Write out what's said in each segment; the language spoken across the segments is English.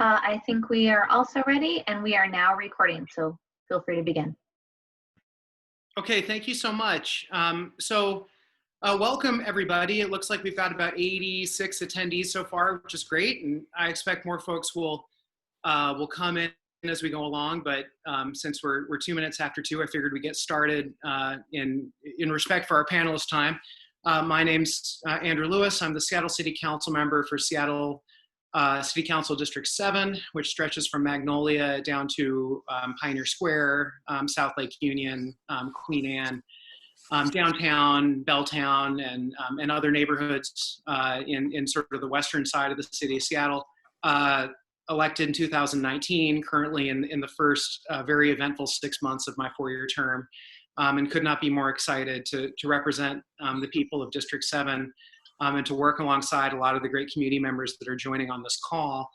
I think we are also ready, and we are now recording, so feel free to begin. Okay, thank you so much. Welcome everybody. It looks like we've got about 86 attendees so far, which is great, and I expect more folks will come in as we go along. But since we're 2 minutes after 2, I figured we'd get started in respect for our panelist time. My name's Andrew Lewis. I'm the Seattle City Council member for Seattle City Council District 7, which stretches from Magnolia down to Pioneer Square, South Lake Union, Queen Anne, downtown, Belltown, and other neighborhoods in sort of the western side of the city of Seattle. Elected in 2019, currently in the first very eventful 6 months of my 4-year term, and could not be more excited to represent the people of District 7 and to work alongside a lot of the great community members that are joining on this call.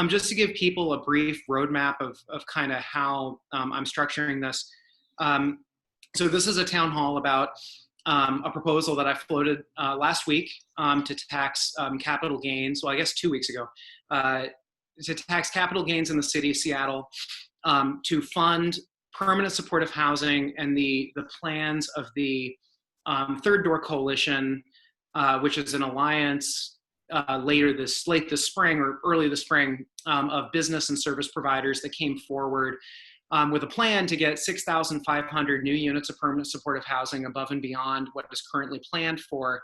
Just to give people a brief roadmap of kind of how I'm structuring this. So this is a town hall about a proposal that I floated last week to tax capital gains, well, I guess 2 weeks ago, to tax capital gains in the city of Seattle, to fund permanent supportive housing and the plans of the Third Door Coalition, which is an alliance late this spring or early this spring of business and service providers that came forward with a plan to get 6,500 new units of permanent supportive housing above and beyond what is currently planned for,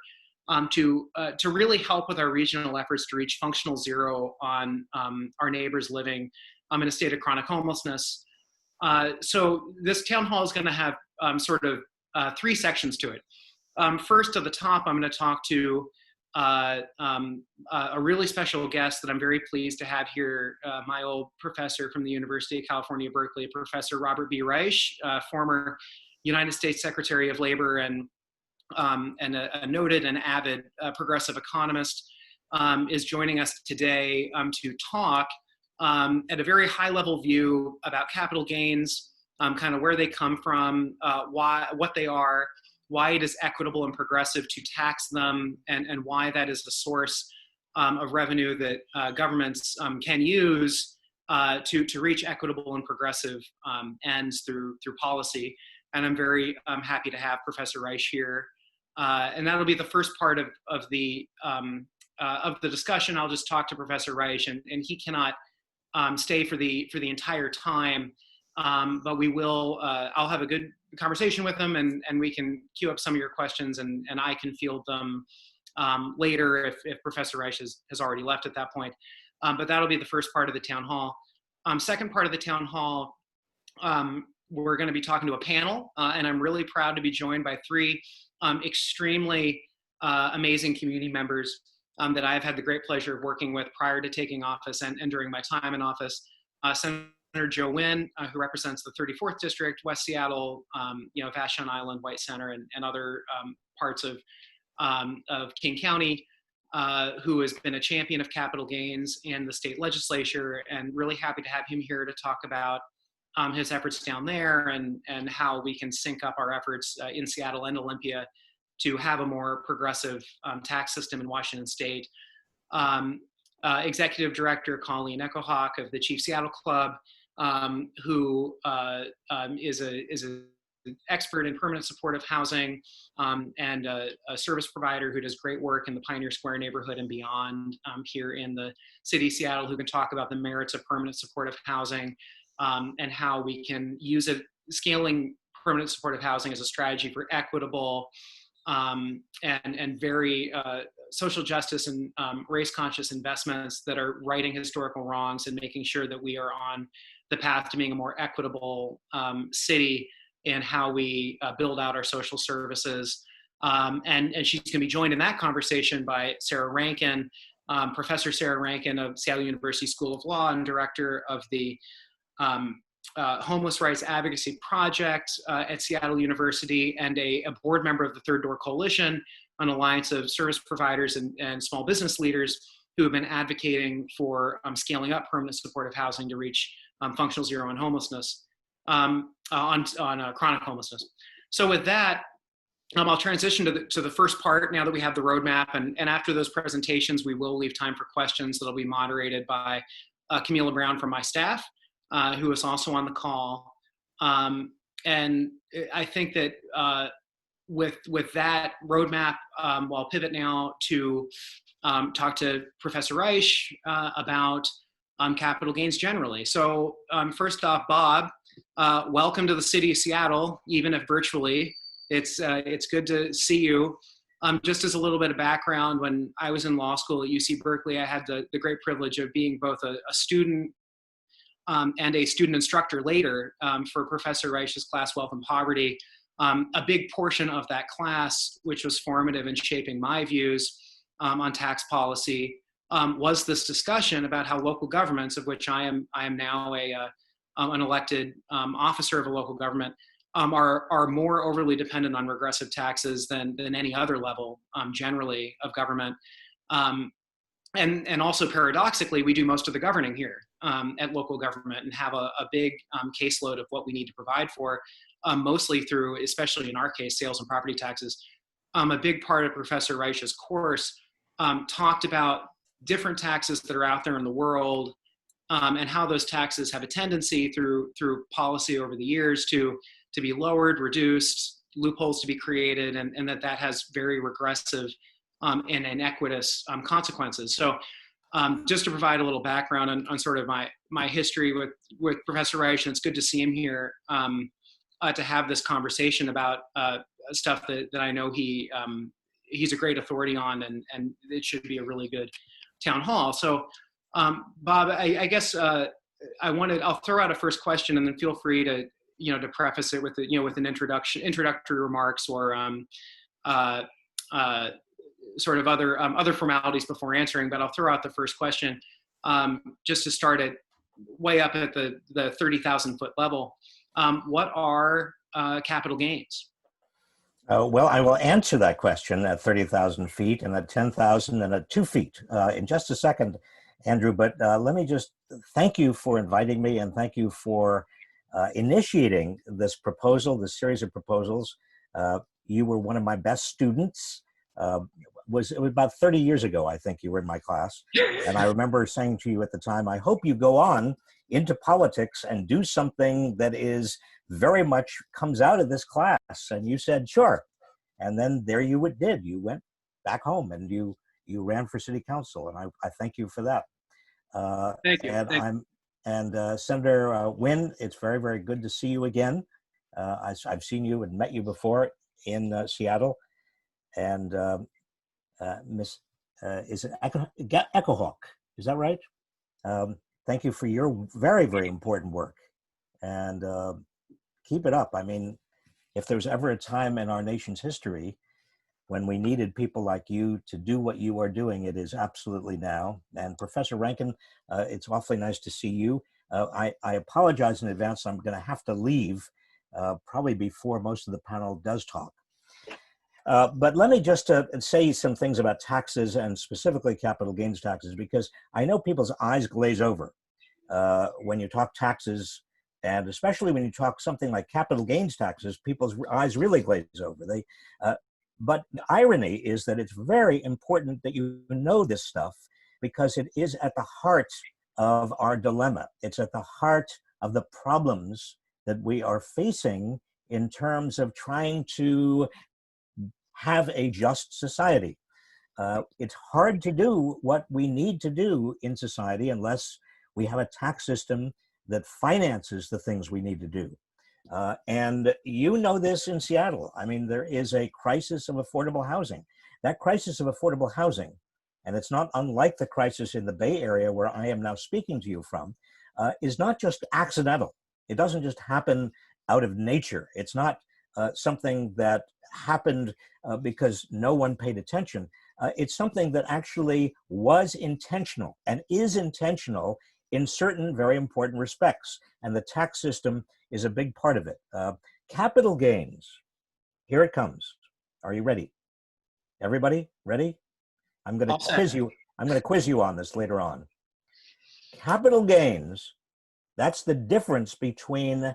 to really help with our regional efforts to reach functional zero on our neighbors living in a state of chronic homelessness. So this town hall is going to have sort of 3 sections to it. First, at the top, I'm going to talk to a really special guest that I'm very pleased to have here, my old professor from the University of California, Berkeley, Professor Robert B. Reich, former United States Secretary of Labor and a noted and avid progressive economist, is joining us today to talk at a very high-level view about capital gains, kind of where they come from, what they are, why it is equitable and progressive to tax them, and why that is the source of revenue that governments can use to reach equitable and progressive ends through policy. And I'm very happy to have Professor Reich here. And that'll be the first part of the discussion. I'll just talk to Professor Reich, and he cannot stay for the entire time. But we will, I'll have a good conversation with them, and we can queue up some of your questions, and I can field them later if Professor Reich has already left at that point. But that'll be the first part of the town hall. Second part of the town hall, we're going to be talking to a panel, and I'm really proud to be joined by 3 extremely amazing community members that I've had the great pleasure of working with prior to taking office and during my time in office. Senator Joe Nguyen, who represents the 34th District, West Seattle, Vashon Island, White Center, and other parts of King County, who has been a champion of capital gains in the state legislature, and really happy to have him here to talk about his efforts down there and how we can sync up our efforts in Seattle and Olympia to have a more progressive tax system in Washington State. Executive Director Colleen Echohawk of the Chief Seattle Club, who is an expert in permanent supportive housing and a service provider who does great work in the Pioneer Square neighborhood and beyond here in the city of Seattle, who can talk about the merits of permanent supportive housing and how we can use it, scaling permanent supportive housing as a strategy for equitable and very social justice and race-conscious investments that are righting historical wrongs and making sure that we are on the path to being a more equitable city and how we build out our social services. And she's going to be joined in that conversation by Sara Rankin, Professor Sara Rankin of Seattle University School of Law and director of the Homeless Rights Advocacy Project at Seattle University, and a board member of the Third Door Coalition, an alliance of service providers and small business leaders who have been advocating for scaling up permanent supportive housing to reach functional zero on homelessness, on chronic homelessness. So with that, I'll transition to the first part now that we have the roadmap, and after those presentations, we will leave time for questions that'll be moderated by Camila Brown from my staff, who is also on the call. And I think that with that roadmap, I'll pivot now to talk to Professor Reich about capital gains generally. So first off, Bob, welcome to the city of Seattle, even if virtually. It's good to see you. Just as a little bit of background, when I was in law school at UC Berkeley, I had the great privilege of being both a student and a student instructor later for Professor Reich's class, Wealth and Poverty. A big portion of that class, which was formative in shaping my views on tax policy, was this discussion about how local governments, of which I am now an elected officer of a local government, are more overly dependent on regressive taxes than any other level generally of government. And also paradoxically, we do most of the governing here at local government and have a big caseload of what we need to provide for, mostly through, especially in our case, sales and property taxes. A big part of Professor Reich's course talked about different taxes that are out there in the world and how those taxes have a tendency through policy over the years to be lowered, reduced, loopholes to be created, and that has very regressive and inequitous consequences. So just to provide a little background on sort of my history with Professor Reich, and it's good to see him here to have this conversation about stuff that I know he's a great authority on, and it should be a really good town hall. So Bob, I guess I'll throw out a first question, and then feel free to to preface it with with an introductory remarks or sort of other formalities before answering. But I'll throw out the first question just to start it way up at the 30,000 foot level. What are capital gains? Well, I will answer that question at 30,000 feet and at 10,000 and at 2 feet in just a second, Andrew. But let me just thank you for inviting me, and thank you for initiating this proposal, this series of proposals. You were one of my best students. It was about 30 years ago, I think you were in my class. And I remember saying to you at the time, I hope you go on into politics and do something that is very much comes out of this class. And you said, sure. And then there you did. You went back home and you ran for city council. And I thank you for that. Thank you. And Senator Nguyen, it's very, very good to see you again. I've seen you and met you before in Seattle. And is it Echohawk? Is that right? Thank you for your very, very important work. And keep it up. I mean, if there's ever a time in our nation's history when we needed people like you to do what you are doing, it is absolutely now. And Professor Rankin, it's awfully nice to see you. I apologize in advance. I'm going to have to leave probably before most of the panel does talk. But let me just say some things about taxes and specifically capital gains taxes, because I know people's eyes glaze over when you talk taxes, and especially when you talk something like capital gains taxes, people's eyes really glaze over. But the irony is that it's very important that you know this stuff, because it is at the heart of our dilemma. It's at the heart of the problems that we are facing in terms of trying to have a just society. It's hard to do what we need to do in society unless we have a tax system that finances the things we need to do. And you know this in Seattle. I mean, there is a crisis of affordable housing. That crisis of affordable housing, and it's not unlike the crisis in the Bay Area where I am now speaking to you from, is not just accidental. It doesn't just happen out of nature. It's not something that happened because no one paid attention. It's something that actually was intentional and is intentional in certain very important respects. And the tax system is a big part of it. Capital gains, here it comes. Are you ready? Everybody ready? I'm going to quiz you. I'm going to quiz you on this later on. Capital gains, that's the difference between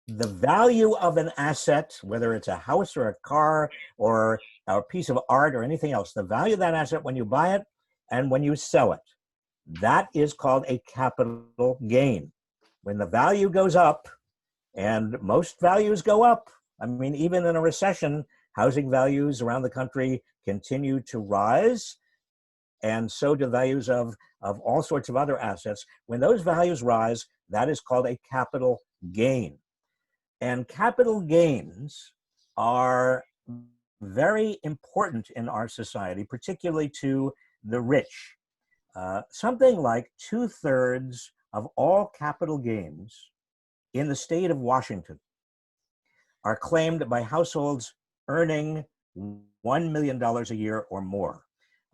the value of an asset, whether it's a house or a car or a piece of art or anything else, the value of that asset when you buy it and when you sell it. that is called a capital gain. When the value goes up, and most values go up, I mean, even in a recession, housing values around the country continue to rise, and so do values of all sorts of other assets. When those values rise, that is called a capital gain. And capital gains are very important in our society, particularly to the rich. Something like 2/3 of all capital gains in the state of Washington are claimed by households earning $1 million a year or more.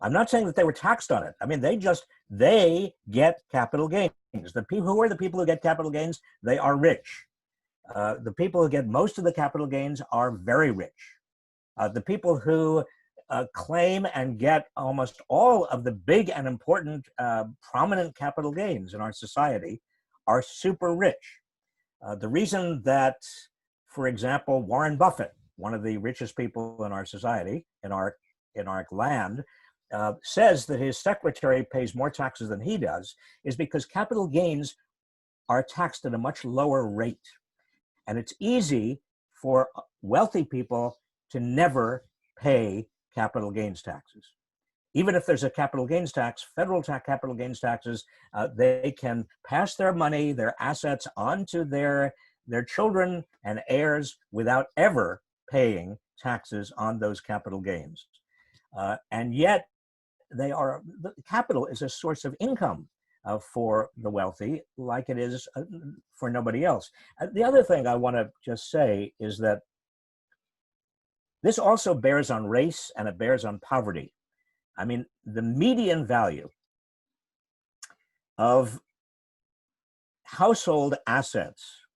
I'm not saying that they were taxed on it. I mean, they get capital gains. Who are the people who get capital gains? They are rich. The people who get most of the capital gains are very rich. The people who claim and get almost all of the big and important prominent capital gains in our society are super rich. The reason that, for example, Warren Buffett, one of the richest people in our society, in our land, says that his secretary pays more taxes than he does, is because capital gains are taxed at a much lower rate. And it's easy for wealthy people to never pay capital gains taxes. Even if there's a capital gains tax, federal capital gains taxes, they can pass their money, their assets onto their children and heirs without ever paying taxes on those capital gains. And yet, the capital is a source of income for the wealthy, like it is for nobody else. The other thing I want to just say is that this also bears on race and it bears on poverty. I mean, the median value of household assets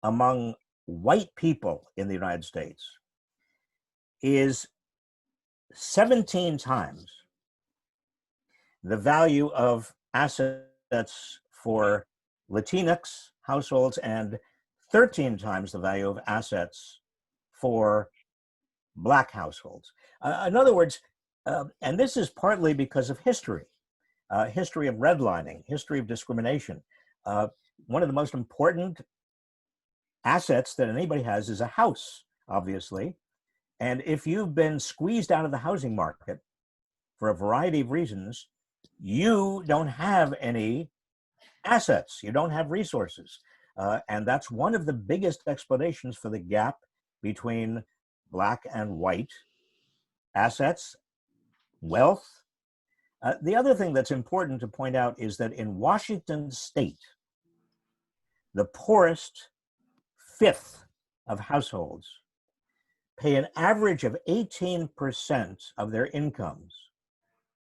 among white people in the United States is 17 times the value of assets for Latinx households and 13 times the value of assets for Black households. In other words, and this is partly because of history of redlining, history of discrimination. One of the most important assets that anybody has is a house, obviously. And if you've been squeezed out of the housing market for a variety of reasons, you don't have any assets, you don't have resources. And that's one of the biggest explanations for the gap between Black and white assets, wealth. The other thing that's important to point out is that in Washington state, the poorest fifth of households pay an average of 18% of their incomes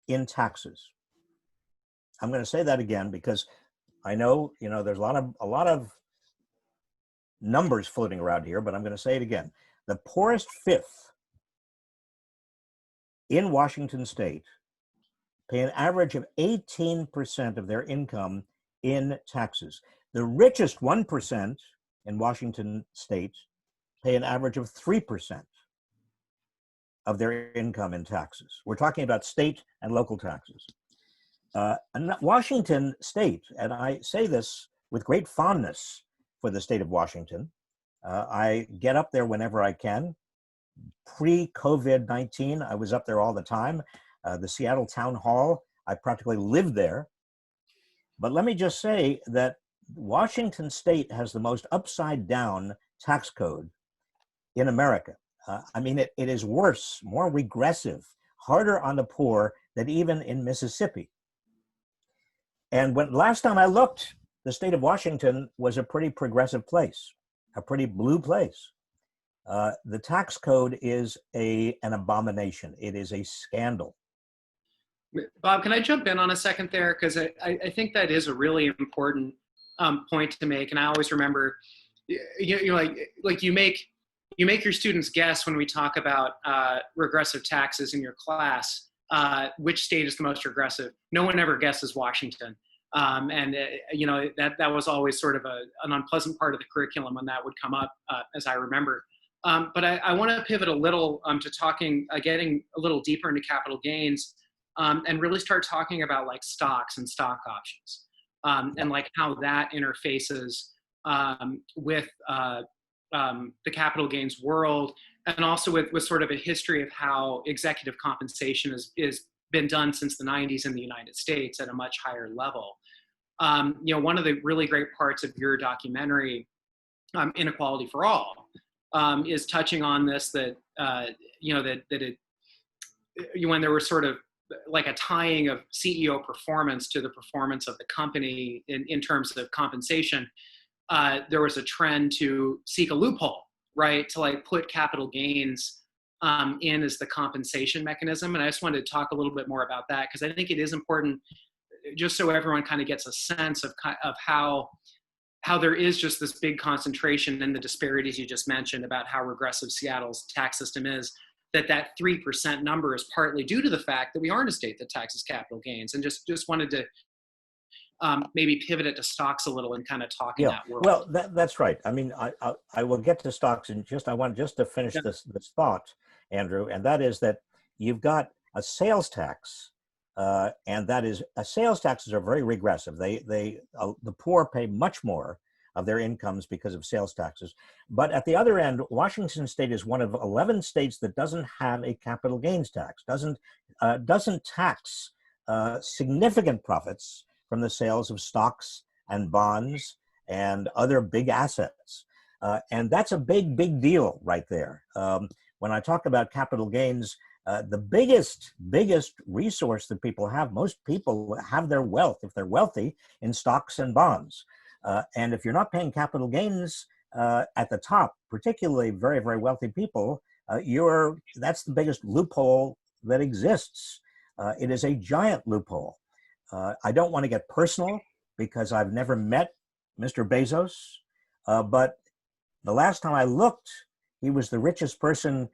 in taxes. I'm going to say that again because I know, there's a lot of numbers floating around here, but I'm going to say it again. The poorest fifth in Washington state pay an average of 18% of their income in taxes. The richest 1% in Washington state pay an average of 3% of their income in taxes. We're talking about state and local taxes. And Washington state, and I say this with great fondness for the state of Washington. I get up there whenever I can. Pre-COVID-19, I was up there all the time. The Seattle Town Hall, I practically lived there. But let me just say that Washington state has the most upside down tax code in America. I mean, it is worse, more regressive, harder on the poor than even in Mississippi. And last time I looked, the state of Washington was a pretty progressive place, a pretty blue place. The tax code is an abomination. It is a scandal. Bob, can I jump in on a second there? Because I think that is a really important point to make. And I always remember, you make your students guess when we talk about regressive taxes in your class, which state is the most regressive. No one ever guesses Washington. That was always sort of an unpleasant part of the curriculum when that would come up, as I remember. But I want to pivot a little to getting a little deeper into capital gains. and really start talking about like stocks and stock options, and like how that interfaces with the capital gains world, and also with sort of a history of how executive compensation is been done since the 90s in the United States at a much higher level. You know, one of the really great parts of your documentary, Inequality for All, is touching on this, that you know, when there was sort of like a tying of CEO performance to the performance of the company in terms of compensation, there was a trend to seek a loophole, right, to like put capital gains in as the compensation mechanism. And I just wanted to talk a little bit more about that, because I think it is important, just so everyone kind of gets a sense of how there is just this big concentration in the disparities you just mentioned about how regressive Seattle's tax system is, that 3% number is partly due to the fact that we are in a state that taxes capital gains. And just wanted to maybe pivot it to stocks a little and kind of talk in that world. Well, that's right. I mean, I will get to stocks, and I want to finish this thought, Andrew, and that is that you've got a sales tax, and that is, sales taxes are very regressive. The poor pay much more of their incomes because of sales taxes. But at the other end, Washington State is one of 11 states that doesn't have a capital gains tax, doesn't tax significant profits from the sales of stocks and bonds and other big assets. And that's a big deal right there. When I talk about capital gains, the biggest resource that people have, most people have their wealth, if they're wealthy, in stocks and bonds. And if you're not paying capital gains at the top, particularly very wealthy people, that's the biggest loophole that exists. It is a giant loophole. I don't want to get personal because I've never met Mr. Bezos, but the last time I looked, he was the richest person,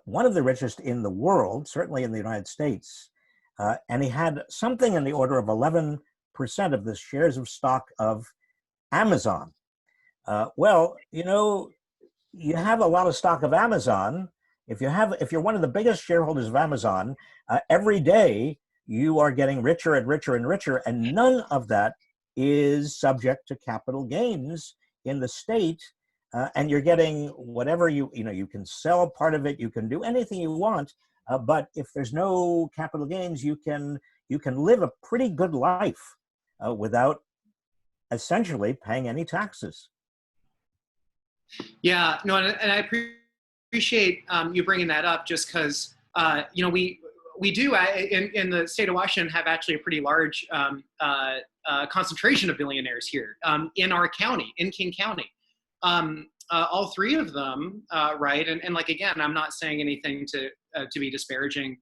one of the richest in the world, certainly in the United States, and he had something in the order of 11% of the shares of stock of Amazon. Well, you know, you have a lot of stock of Amazon. If you're one of the biggest shareholders of Amazon, every day you are getting richer and richer and richer, and none of that is subject to capital gains in the state. And you're getting whatever you can sell part of it, you can do anything you want. But if there's no capital gains, you can live a pretty good life without essentially paying any taxes. Yeah, no, and I appreciate you bringing that up, just because you know, we do in the state of Washington have actually a pretty large concentration of billionaires here in our county, in King County. All three of them, right? And like, again, I'm not saying anything to be disparaging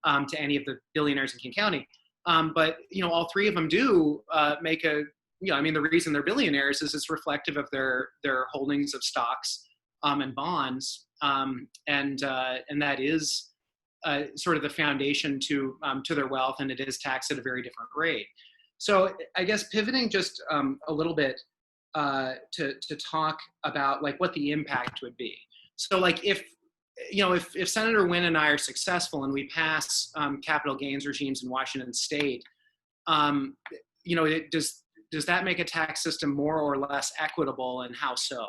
to any of the billionaires in King County, but you know, all three of them do make a, you know, I mean, the reason they're billionaires is it's reflective of their holdings of stocks and bonds, and that is sort of the foundation to their wealth, and it is taxed at a very different rate. So I guess pivoting just a little bit to talk about like what the impact would be. So like if Senator Nguyen and I are successful and we pass capital gains regimes in Washington State, you know, does that make a tax system more or less equitable, and how so?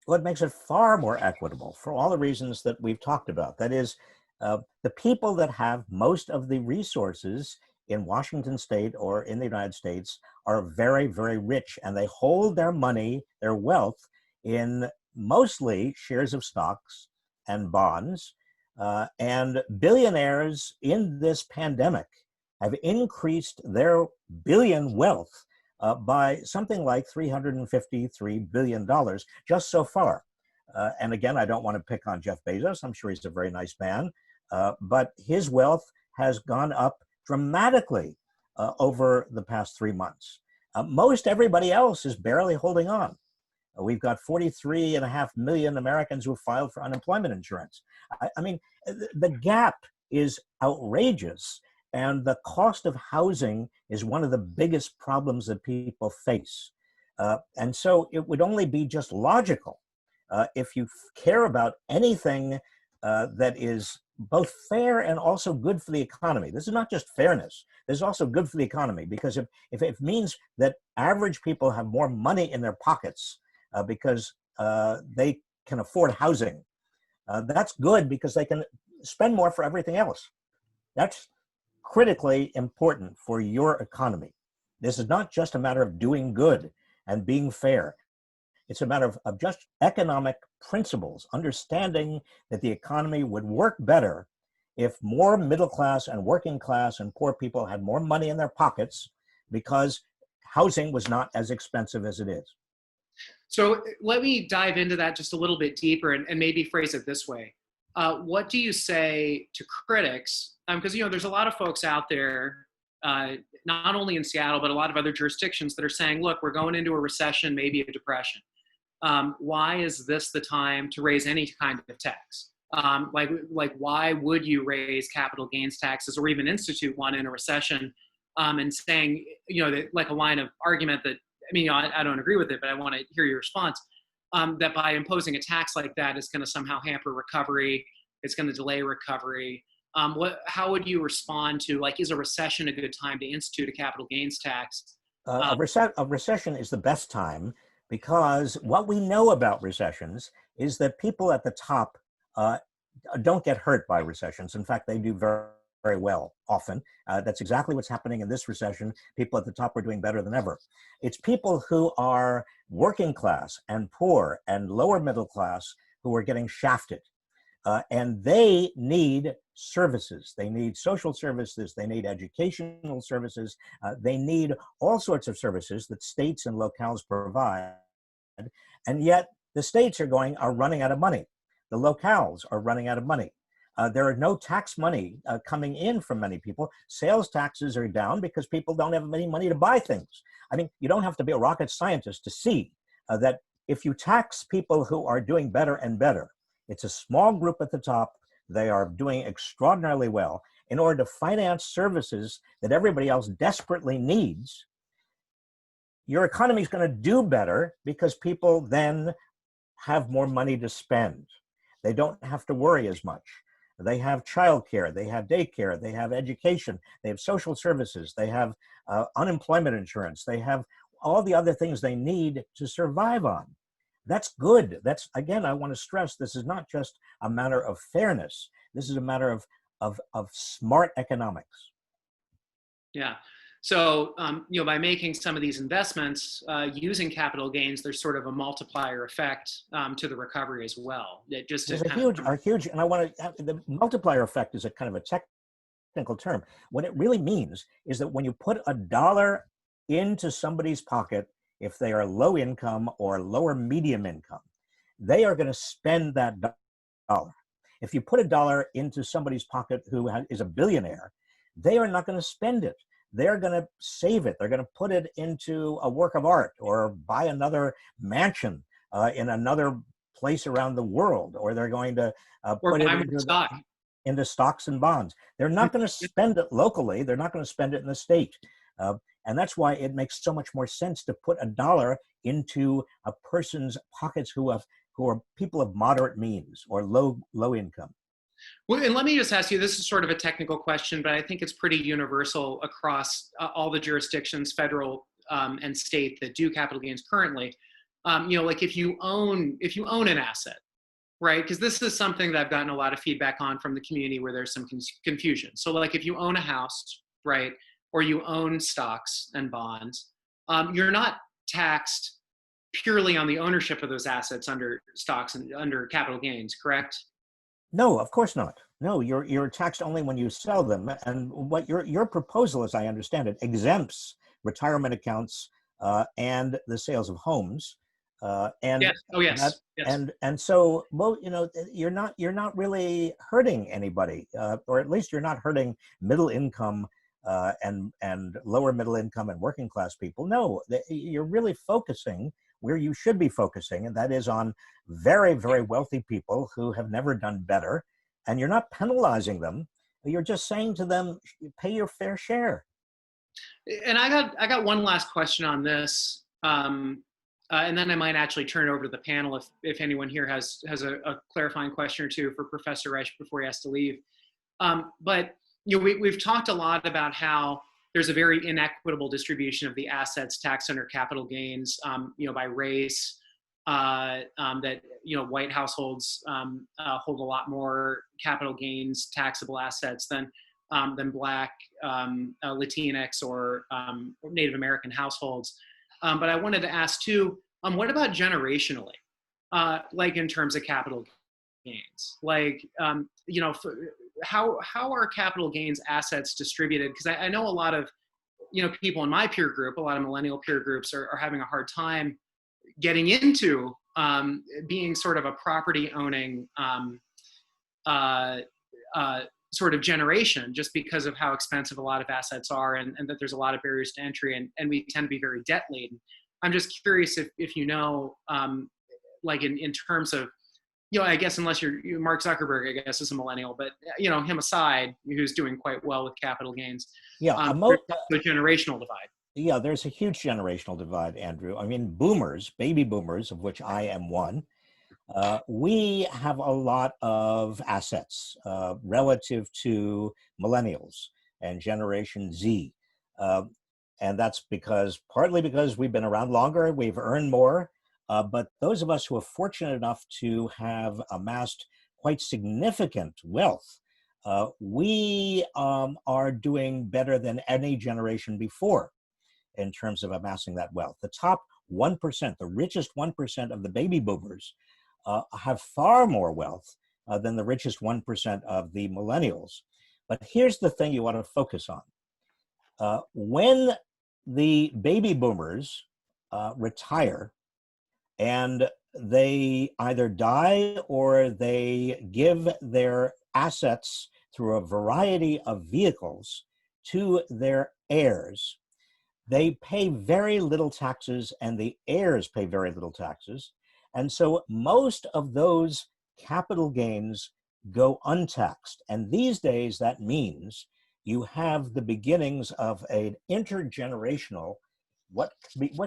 Well, it makes it far more equitable for all the reasons that we've talked about. That is, the people that have most of the resources in Washington State or in the United States are very rich, and they hold their money, their wealth, in mostly shares of stocks and bonds. And billionaires in this pandemic have increased their billion wealth by something like $353 billion just so far. And again, I don't want to pick on Jeff Bezos. I'm sure he's a very nice man, but his wealth has gone up dramatically over the past 3 months. Most everybody else is barely holding on. We've got 43.5 million Americans who filed for unemployment insurance. I mean, the gap is outrageous. And the cost of housing is one of the biggest problems that people face. And so it would only be just logical if you care about anything that is both fair and also good for the economy. This is not just fairness. This is also good for the economy, because if it means that average people have more money in their pockets because they can afford housing, that's good because they can spend more for everything else. That's critically important for your economy. This is not just a matter of doing good and being fair. It's a matter of just economic principles, understanding that the economy would work better if more middle class and working class and poor people had more money in their pockets, because housing was not as expensive as it is. So let me dive into that just a little bit deeper and maybe phrase it this way. What do you say to critics? Because, there's a lot of folks out there, not only in Seattle, but a lot of other jurisdictions that are saying, look, we're going into a recession, maybe a depression. Why is this the time to raise any kind of tax? Why would you raise capital gains taxes or even institute one in a recession? And saying, that, like a line of argument that, I don't agree with it, but I want to hear your response, that by imposing a tax like that is going to somehow hamper recovery, it's going to delay recovery. How would you respond to, is a recession a good time to institute a capital gains tax? A recession is the best time, because what we know about recessions is that people at the top don't get hurt by recessions. In fact, they do very, very well often. That's exactly what's happening in this recession. People at the top are doing better than ever. It's people who are working class and poor and lower middle class who are getting shafted. And they need services. They need social services. They need educational services. They need all sorts of services that states and locales provide. And yet the states are running out of money. The locales are running out of money. There are no tax money coming in from many people. Sales taxes are down because people don't have any money to buy things. You don't have to be a rocket scientist to see that if you tax people who are doing better and better, it's a small group at the top. They are doing extraordinarily well in order to finance services that everybody else desperately needs. Your economy is going to do better because people then have more money to spend. They don't have to worry as much. They have childcare, they have daycare, they have education, they have social services, they have unemployment insurance, they have all the other things they need to survive on. That's good. That's, again, I want to stress, this is not just a matter of fairness. This is a matter of smart economics. Yeah. So, by making some of these investments, using capital gains, there's sort of a multiplier effect to the recovery as well. There's a huge, and I want to, the multiplier effect is a kind of a technical term. What it really means is that when you put $1 into somebody's pocket, if they are low income or lower medium income, they are going to spend that dollar. If you put $1 into somebody's pocket who is a billionaire, they are not going to spend it. They're going to save it. They're going to put it into a work of art or buy another mansion in another place around the world, or they're going to put it into stocks and bonds. They're not going to spend it locally. They're not going to spend it in the state. And that's why it makes so much more sense to put $1 into a person's pockets who are people of moderate means or low income. Well, and let me just ask you, this is sort of a technical question, but I think it's pretty universal across all the jurisdictions, federal and state, that do capital gains currently. If you own an asset, right? Because this is something that I've gotten a lot of feedback on from the community where there's some confusion. So if you own a house, right, or you own stocks and bonds, you're not taxed purely on the ownership of those assets under stocks and under capital gains, correct? No, of course not. No, you're taxed only when you sell them. And what your proposal, as I understand it, exempts retirement accounts and the sales of homes. And yes. Oh, yes. That, yes. And so, well, you're not really hurting anybody, or at least you're not hurting middle income and lower middle income and working class people. No, you're really focusing where you should be focusing, and that is on very, very wealthy people who have never done better. And you're not penalizing them. You're just saying to them, pay your fair share. And I got one last question on this. and then I might actually turn it over to the panel if anyone here has a clarifying question or two for Professor Reich before he has to leave. But we've talked a lot about how there's a very inequitable distribution of the assets taxed under capital gains, by race. That white households hold a lot more capital gains taxable assets than Black, Latinx, or Native American households. But I wanted to ask too, what about generationally, like in terms of capital gains? Like, how are capital gains assets distributed? Because I know a lot of people in my peer group, a lot of millennial peer groups are having a hard time getting into being sort of a property owning sort of generation, just because of how expensive a lot of assets are, and that there's a lot of barriers to entry, and we tend to be very debt laden. I'm just curious if like in terms of, I guess unless you're Mark Zuckerberg, I guess is a millennial, but him aside, who's doing quite well with capital gains. Yeah, there's the generational divide. Yeah, there's a huge generational divide, Andrew. I mean, boomers, baby boomers, of which I am one, we have a lot of assets relative to millennials and Generation Z. And that's partly because we've been around longer, we've earned more, but those of us who are fortunate enough to have amassed quite significant wealth, we are doing better than any generation before in terms of amassing that wealth. The top 1%, the richest 1% of the baby boomers have far more wealth than the richest 1% of the millennials. But here's the thing you want to focus on. When the baby boomers retire and they either die or they give their assets through a variety of vehicles to their heirs, they pay very little taxes and the heirs pay very little taxes. And so most of those capital gains go untaxed. And these days, that means you have the beginnings of an intergenerational, what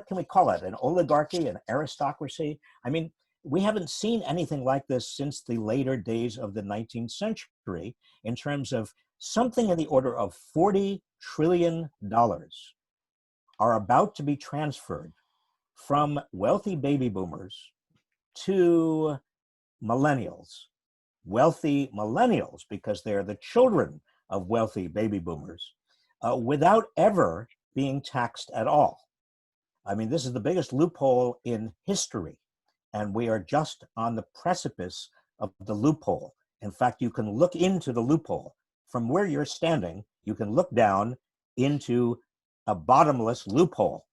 can we call it? An oligarchy, an aristocracy? I mean, we haven't seen anything like this since the later days of the 19th century in terms of something in the order of $40 trillion are about to be transferred from wealthy baby boomers to millennials. Wealthy millennials, because they're the children of wealthy baby boomers, without ever being taxed at all. I mean, this is the biggest loophole in history, and we are just on the precipice of the loophole. In fact, you can look into the loophole. From where you're standing, you can look down into a bottomless loophole.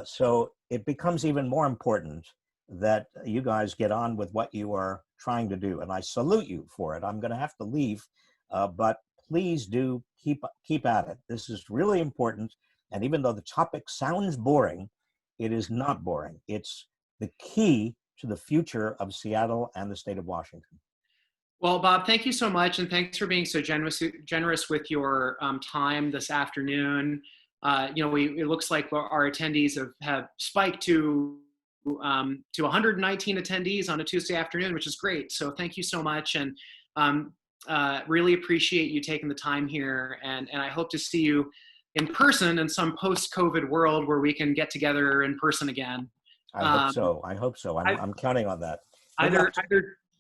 So it becomes even more important that you guys get on with what you are trying to do. And I salute you for it. I'm going to have to leave, but please do keep at it. This is really important. And even though the topic sounds boring, it is not boring. It's the key to the future of Seattle and the state of Washington. Well, Bob, thank you so much. And thanks for being so generous with your time this afternoon. It looks like our attendees have spiked to 119 attendees on a Tuesday afternoon, which is great. So thank you so much. And really appreciate you taking the time here. And I hope to see you in person in some post-COVID world where we can get together in person again. I hope so. I'm counting on that. Either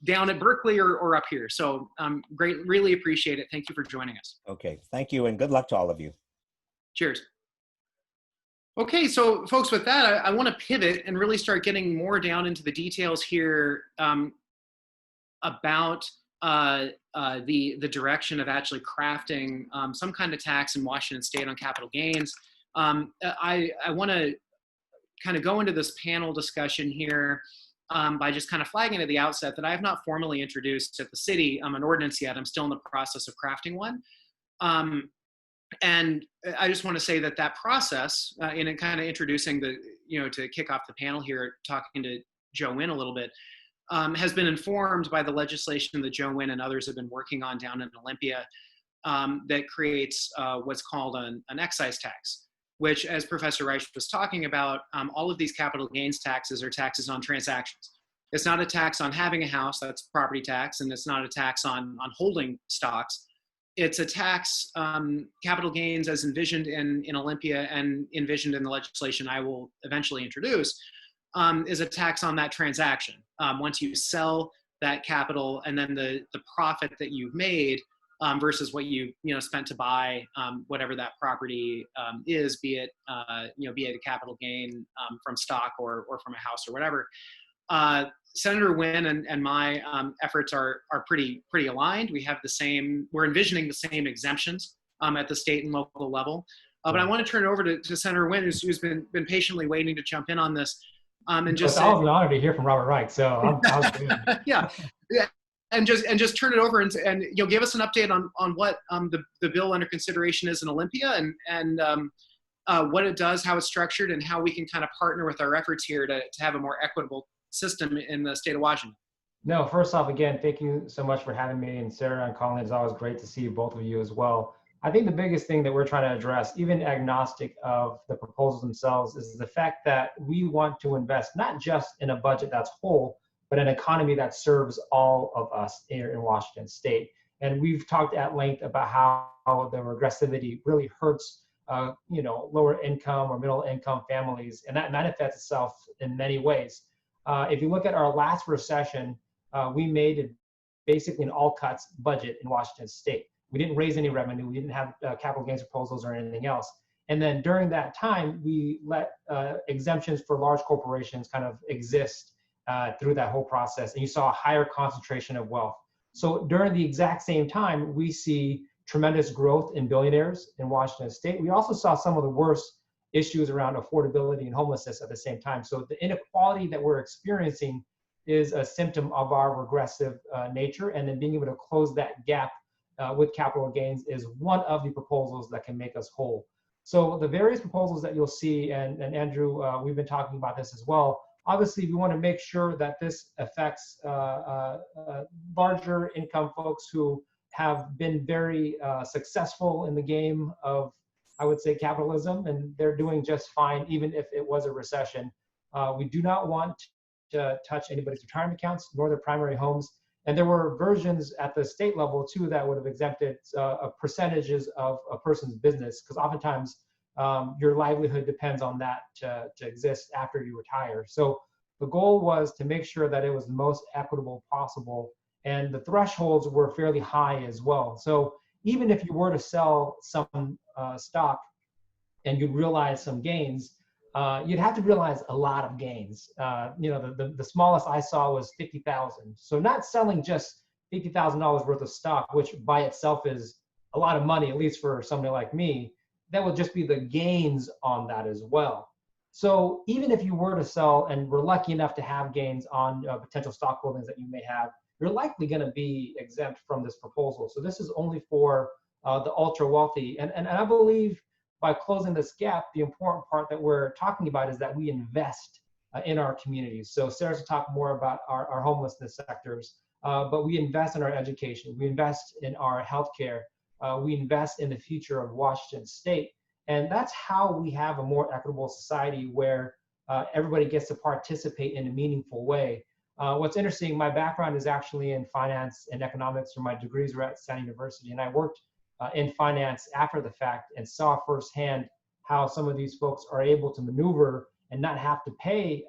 down at Berkeley or up here. So great, really appreciate it. Thank you for joining us. Okay, thank you and good luck to all of you. Cheers. Okay, so folks, with that, I want to pivot and really start getting more down into the details here about the direction of actually crafting some kind of tax in Washington State on capital gains. I want to kind of go into this panel discussion here by just kind of flagging at the outset that I have not formally introduced at the city an ordinance yet. I'm still in the process of crafting one. And I just want to say that process, in kind of introducing to kick off the panel here, talking to Joe Nguyen a little bit, has been informed by the legislation that Joe Nguyen and others have been working on down in Olympia that creates what's called an excise tax. which, as Professor Reich was talking about, all of these capital gains taxes are taxes on transactions. It's not a tax on having a house, that's property tax, and it's not a tax on holding stocks. It's a tax, capital gains as envisioned in Olympia and envisioned in the legislation I will eventually introduce, is a tax on that transaction. Once you sell that capital and then the profit that you've made versus what you spent to buy whatever that property is, be it a capital gain from stock or from a house or whatever. Senator Nguyen and my efforts are pretty aligned. We have we're envisioning the same exemptions at the state and local level. But I want to turn it over to Senator Nguyen, who's been patiently waiting to jump in on this. And just it's always an honor to hear from Robert Reich. So yeah, and just turn it over and give us an update on what the bill under consideration is in Olympia and what it does, how it's structured, and how we can kind of partner with our efforts here to have a more equitable system in the state of Washington. No, first off, again, thank you so much for having me, and Sara and Colleen. It's always great to see both of you as well. I think the biggest thing that we're trying to address, even agnostic of the proposals themselves, is the fact that we want to invest not just in a budget that's whole, but an economy that serves all of us here in Washington State. And we've talked at length about how the regressivity really hurts lower income or middle income families, and that manifests itself in many ways. If you look at our last recession, we made basically an all cuts budget in Washington State. We didn't raise any revenue. We didn't have capital gains proposals or anything else. And then during that time, we let exemptions for large corporations kind of exist through that whole process. And you saw a higher concentration of wealth. So during the exact same time, we see tremendous growth in billionaires in Washington State. We also saw some of the worst issues around affordability and homelessness at the same time. So the inequality that we're experiencing is a symptom of our regressive nature, and then being able to close that gap with capital gains is one of the proposals that can make us whole. So the various proposals that you'll see, and Andrew, we've been talking about this as well. Obviously, we want to make sure that this affects larger income folks who have been very successful in the game of, I would say, capitalism, and they're doing just fine, even if it was a recession. We do not want to touch anybody's retirement accounts, nor their primary homes. And there were versions at the state level, too, that would have exempted percentages of a person's business, because oftentimes your livelihood depends on that to exist after you retire. So the goal was to make sure that it was the most equitable possible, and the thresholds were fairly high as well. So even if you were to sell some stock and you'd realize some gains, you'd have to realize a lot of gains. The smallest I saw was $50,000. So not selling just $50,000 worth of stock, which by itself is a lot of money, at least for somebody like me, that would just be the gains on that as well. So even if you were to sell and were lucky enough to have gains on potential stock holdings that you may have, you're likely going to be exempt from this proposal. So this is only for the ultra wealthy. And I believe by closing this gap, the important part that we're talking about is that we invest in our communities. So Sara's going to talk more about our homelessness sectors, but we invest in our education, we invest in our healthcare, we invest in the future of Washington State. And that's how we have a more equitable society where everybody gets to participate in a meaningful way. What's interesting, my background is actually in finance and economics, or my degrees were at Stanford University, and I worked in finance after the fact and saw firsthand how some of these folks are able to maneuver and not have to pay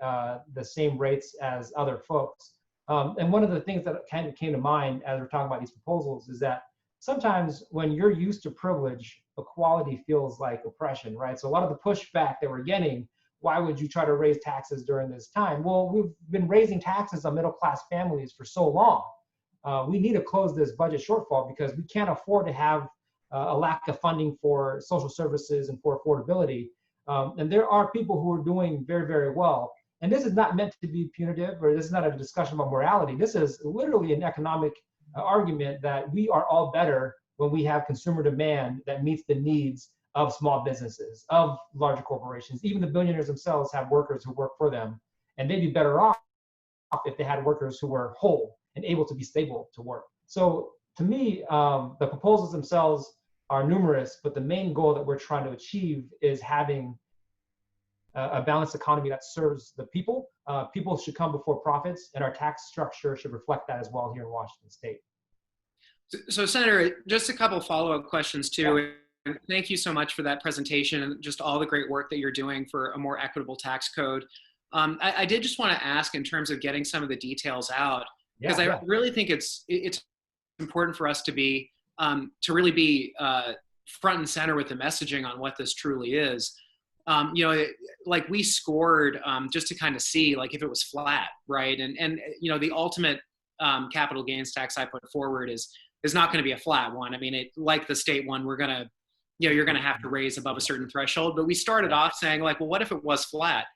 the same rates as other folks. And one of the things that kind of came to mind as we're talking about these proposals is that sometimes when you're used to privilege, equality feels like oppression, right? So a lot of the pushback that we're getting, why would you try to raise taxes during this time? Well, we've been raising taxes on middle-class families for so long. We need to close this budget shortfall because we can't afford to have a lack of funding for social services and for affordability. And there are people who are doing very, very well. And this is not meant to be punitive, or this is not a discussion about morality. This is literally an economic argument that we are all better when we have consumer demand that meets the needs of small businesses, of larger corporations. Even the billionaires themselves have workers who work for them, and they'd be better off if they had workers who were whole and able to be stable to work. So to me, the proposals themselves are numerous, but the main goal that we're trying to achieve is having a balanced economy that serves the people. People should come before profits, and our tax structure should reflect that as well here in Washington State. So Senator, just a couple follow-up questions too. Yeah. Thank you so much for that presentation and just all the great work that you're doing for a more equitable tax code. I did just want to ask in terms of getting some of the details out, because I really think it's important for us to be really be front and center with the messaging on what this truly is. You know, like we scored just to kind of see like if it was flat, right? And you know, the ultimate capital gains tax I put forward is not going to be a flat one. I mean, like the state one, we're gonna, you know, you're going to have to raise above a certain threshold. But we started off saying like, well, what if it was flat?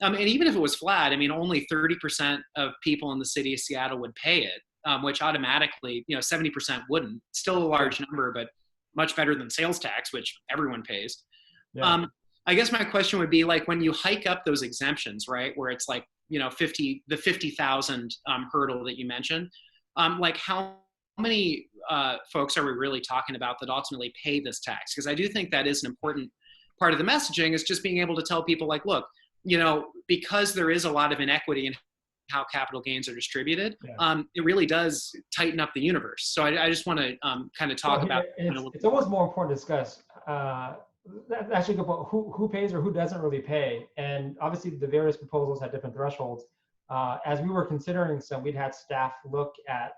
And even if it was flat, I mean, only 30% of people in the city of Seattle would pay it, which automatically, you know, 70% wouldn't. Still a large number, but much better than sales tax, which everyone pays. Yeah. I guess my question would be like when you hike up those exemptions, right, where it's like, you know, the 50,000 hurdle that you mentioned, like how many folks are we really talking about that ultimately pay this tax? Because I do think that is an important part of the messaging, is just being able to tell people like, look, you know, because there is a lot of inequity in how capital gains are distributed, it really does tighten up the universe. So I just want to kind of talk about it's almost more important to discuss actually about who pays or who doesn't really pay. And obviously the various proposals had different thresholds. As we were considering some, we'd had staff look at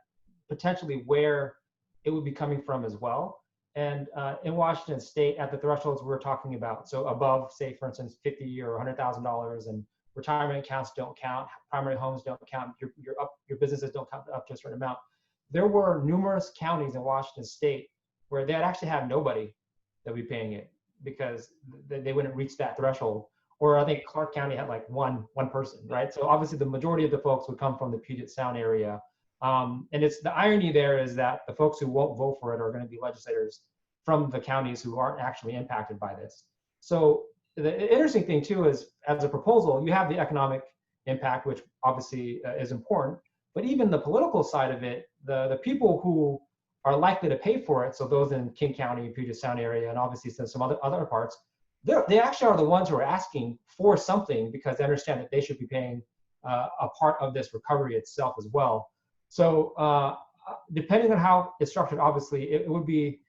potentially where it would be coming from as well. And in Washington State, at the thresholds we're talking about, so above, say, for instance, $50,000 or $100,000, and retirement accounts don't count, primary homes don't count, your businesses don't count up to a certain amount. There were numerous counties in Washington State where they'd actually have nobody that would be paying it because they wouldn't reach that threshold. Or I think Clark County had like one person, right? So obviously the majority of the folks would come from the Puget Sound area. And it's the irony there is that the folks who won't vote for it are going to be legislators from the counties who aren't actually impacted by this. So the interesting thing too is, as a proposal, you have the economic impact, which obviously is important, but even the political side of it, the people who are likely to pay for it, so those in King County, Puget Sound area, and obviously some other parts, they actually are the ones who are asking for something because they understand that they should be paying a part of this recovery itself as well. So depending on how it's structured, obviously it would be,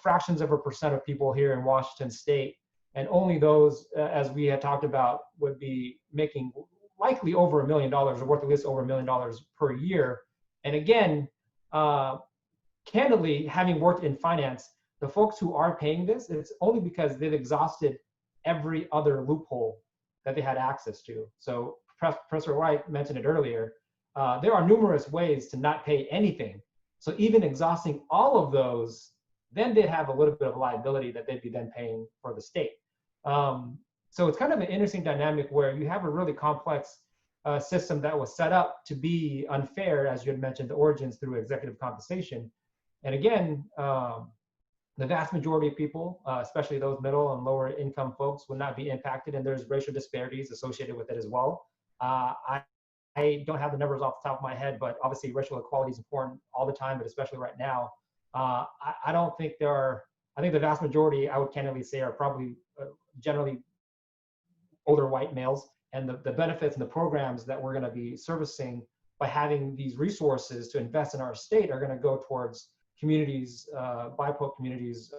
fractions of a percent of people here in Washington State, and only those, as we had talked about, would be making likely over $1 million or worth at least over $1 million per year. And again, candidly, having worked in finance, the folks who are paying this, it's only because they've exhausted every other loophole that they had access to. So Professor Reich mentioned it earlier. There are numerous ways to not pay anything. So even exhausting all of those, then they'd have a little bit of liability that they'd be then paying for the state. So it's kind of an interesting dynamic where you have a really complex system that was set up to be unfair, as you had mentioned, the origins through executive compensation. And again, the vast majority of people, especially those middle and lower income folks, will not be impacted, and there's racial disparities associated with it as well. I don't have the numbers off the top of my head, but obviously racial equality is important all the time, but especially right now. I don't think there are, I think the vast majority, I would candidly say, are probably generally older white males, and the benefits and the programs that we're going to be servicing by having these resources to invest in our state are going to go towards communities, BIPOC communities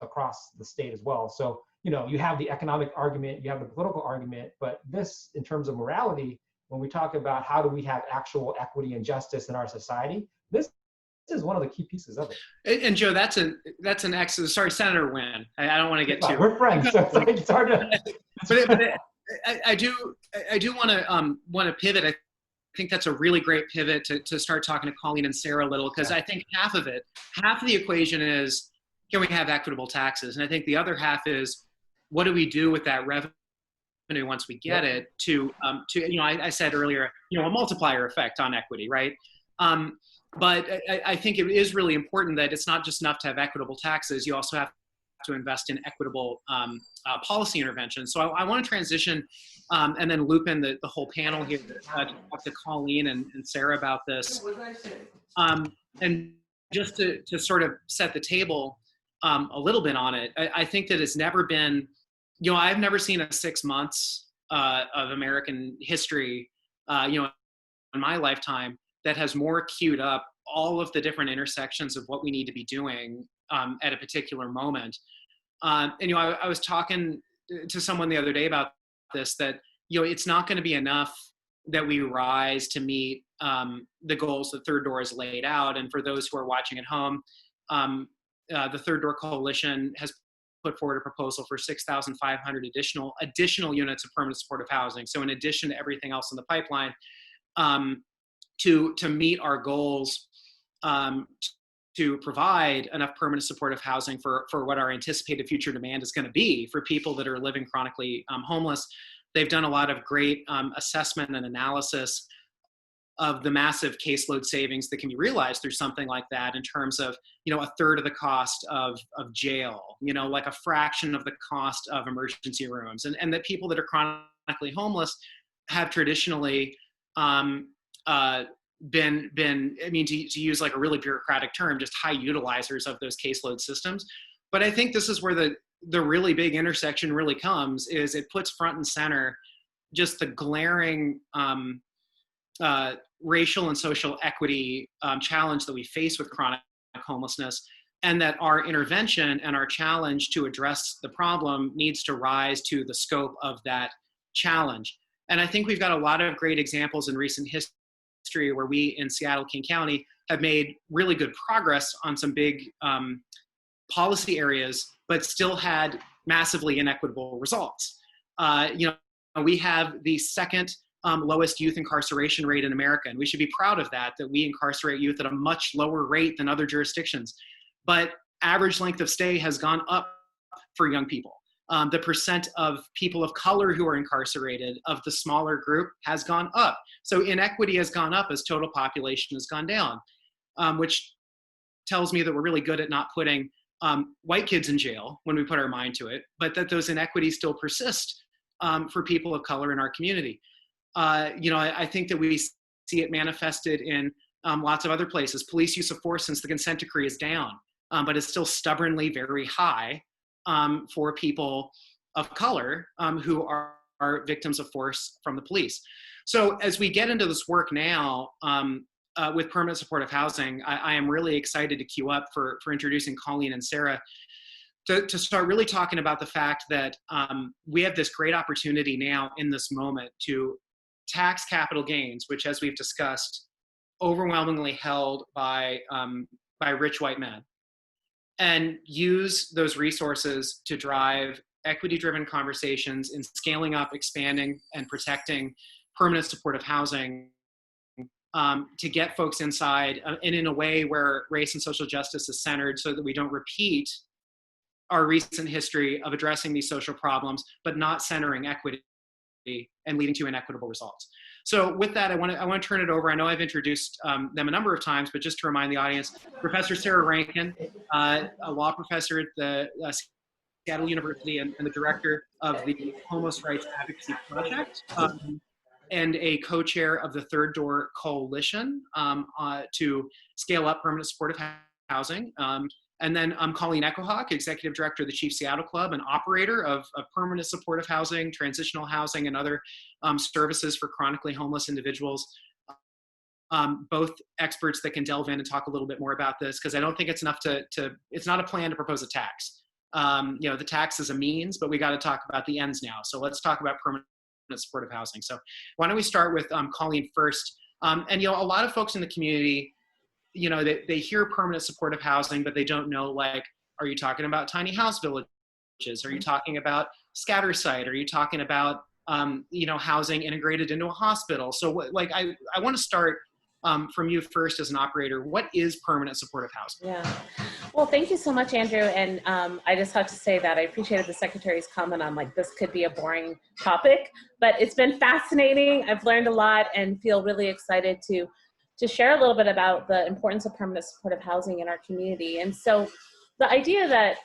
across the state as well. So, you have the economic argument, you have the political argument, but this, in terms of morality, when we talk about how do we have actual equity and justice in our society, this is one of the key pieces of it. And Joe, that's an excellent. Sorry, Senator Nguyen. I don't want to get too. We're friends, so it's hard to. but I do want to pivot. I think that's a really great pivot to start talking to Colleen and Sara a little, because I think half of the equation is, can we have equitable taxes, and I think the other half is, what do we do with that revenue once we get it to I said earlier, a multiplier effect on equity, right? But I think it is really important that it's not just enough to have equitable taxes. You also have to invest in equitable policy interventions. So I want to transition and then loop in the whole panel here to talk to Colleen and Sara about this. And just to sort of set the table a little bit on it, I think that it's never been, I've never seen a 6 months of American history, in my lifetime that has more queued up all of the different intersections of what we need to be doing at a particular moment. I was talking to someone the other day about this, that, it's not going to be enough that we rise to meet the goals the Third Door has laid out. And for those who are watching at home, the Third Door Coalition has put forward a proposal for 6,500 additional units of permanent supportive housing. So in addition to everything else in the pipeline, to meet our goals, to provide enough permanent supportive housing for what our anticipated future demand is going to be for people that are living chronically homeless. They've done a lot of great assessment and analysis of the massive caseload savings that can be realized through something like that, in terms of, a third of the cost of jail, like a fraction of the cost of emergency rooms, and that people that are chronically homeless have traditionally been, to use like a really bureaucratic term, just high utilizers of those caseload systems. But I think this is where the really big intersection really comes, is it puts front and center just the glaring racial and social equity challenge that we face with chronic homelessness, and that our intervention and our challenge to address the problem needs to rise to the scope of that challenge. And I think we've got a lot of great examples in recent history where we in Seattle, King County have made really good progress on some big policy areas, but still had massively inequitable results. We have the second lowest youth incarceration rate in America, and we should be proud of that we incarcerate youth at a much lower rate than other jurisdictions. But average length of stay has gone up for young people. The percent of people of color who are incarcerated of the smaller group has gone up. So inequity has gone up as total population has gone down, which tells me that we're really good at not putting white kids in jail when we put our mind to it, but that those inequities still persist for people of color in our community. I think that we see it manifested in lots of other places. Police use of force since the consent decree is down, but it's still stubbornly very high for people of color who are victims of force from the police. So as we get into this work now with permanent supportive housing, I am really excited to queue up for introducing Colleen and Sara to start really talking about the fact that we have this great opportunity now in this moment to tax capital gains, which, as we've discussed, overwhelmingly held by rich white men, and use those resources to drive equity-driven conversations in scaling up, expanding, and protecting permanent supportive housing to get folks inside and in a way where race and social justice is centered, so that we don't repeat our recent history of addressing these social problems, but not centering equity and leading to inequitable results. So with that, I want to turn it over. I know I've introduced them a number of times, but just to remind the audience, Professor Sara Rankin, a law professor at the Seattle University and the director of the Homeless Rights Advocacy Project, and a co-chair of the Third Door Coalition to scale up permanent supportive housing. And then Colleen Echohawk, executive director of the Chief Seattle Club and operator of permanent supportive housing, transitional housing, and other services for chronically homeless individuals. Both experts that can delve in and talk a little bit more about this, because I don't think it's enough it's not a plan to propose a tax. The tax is a means, but we got to talk about the ends now. So let's talk about permanent supportive housing. So why don't we start with Colleen first? And a lot of folks in the community, they hear permanent supportive housing, but they don't know, like, are you talking about tiny house villages? Are you talking about scatter site? Are you talking about, housing integrated into a hospital? So I want to start from you first as an operator. What is permanent supportive housing? Yeah. Well, thank you so much, Andrew. And I just have to say that I appreciated the Secretary's comment on, like, this could be a boring topic, but it's been fascinating. I've learned a lot and feel really excited to share a little bit about the importance of permanent supportive housing in our community. And so the idea that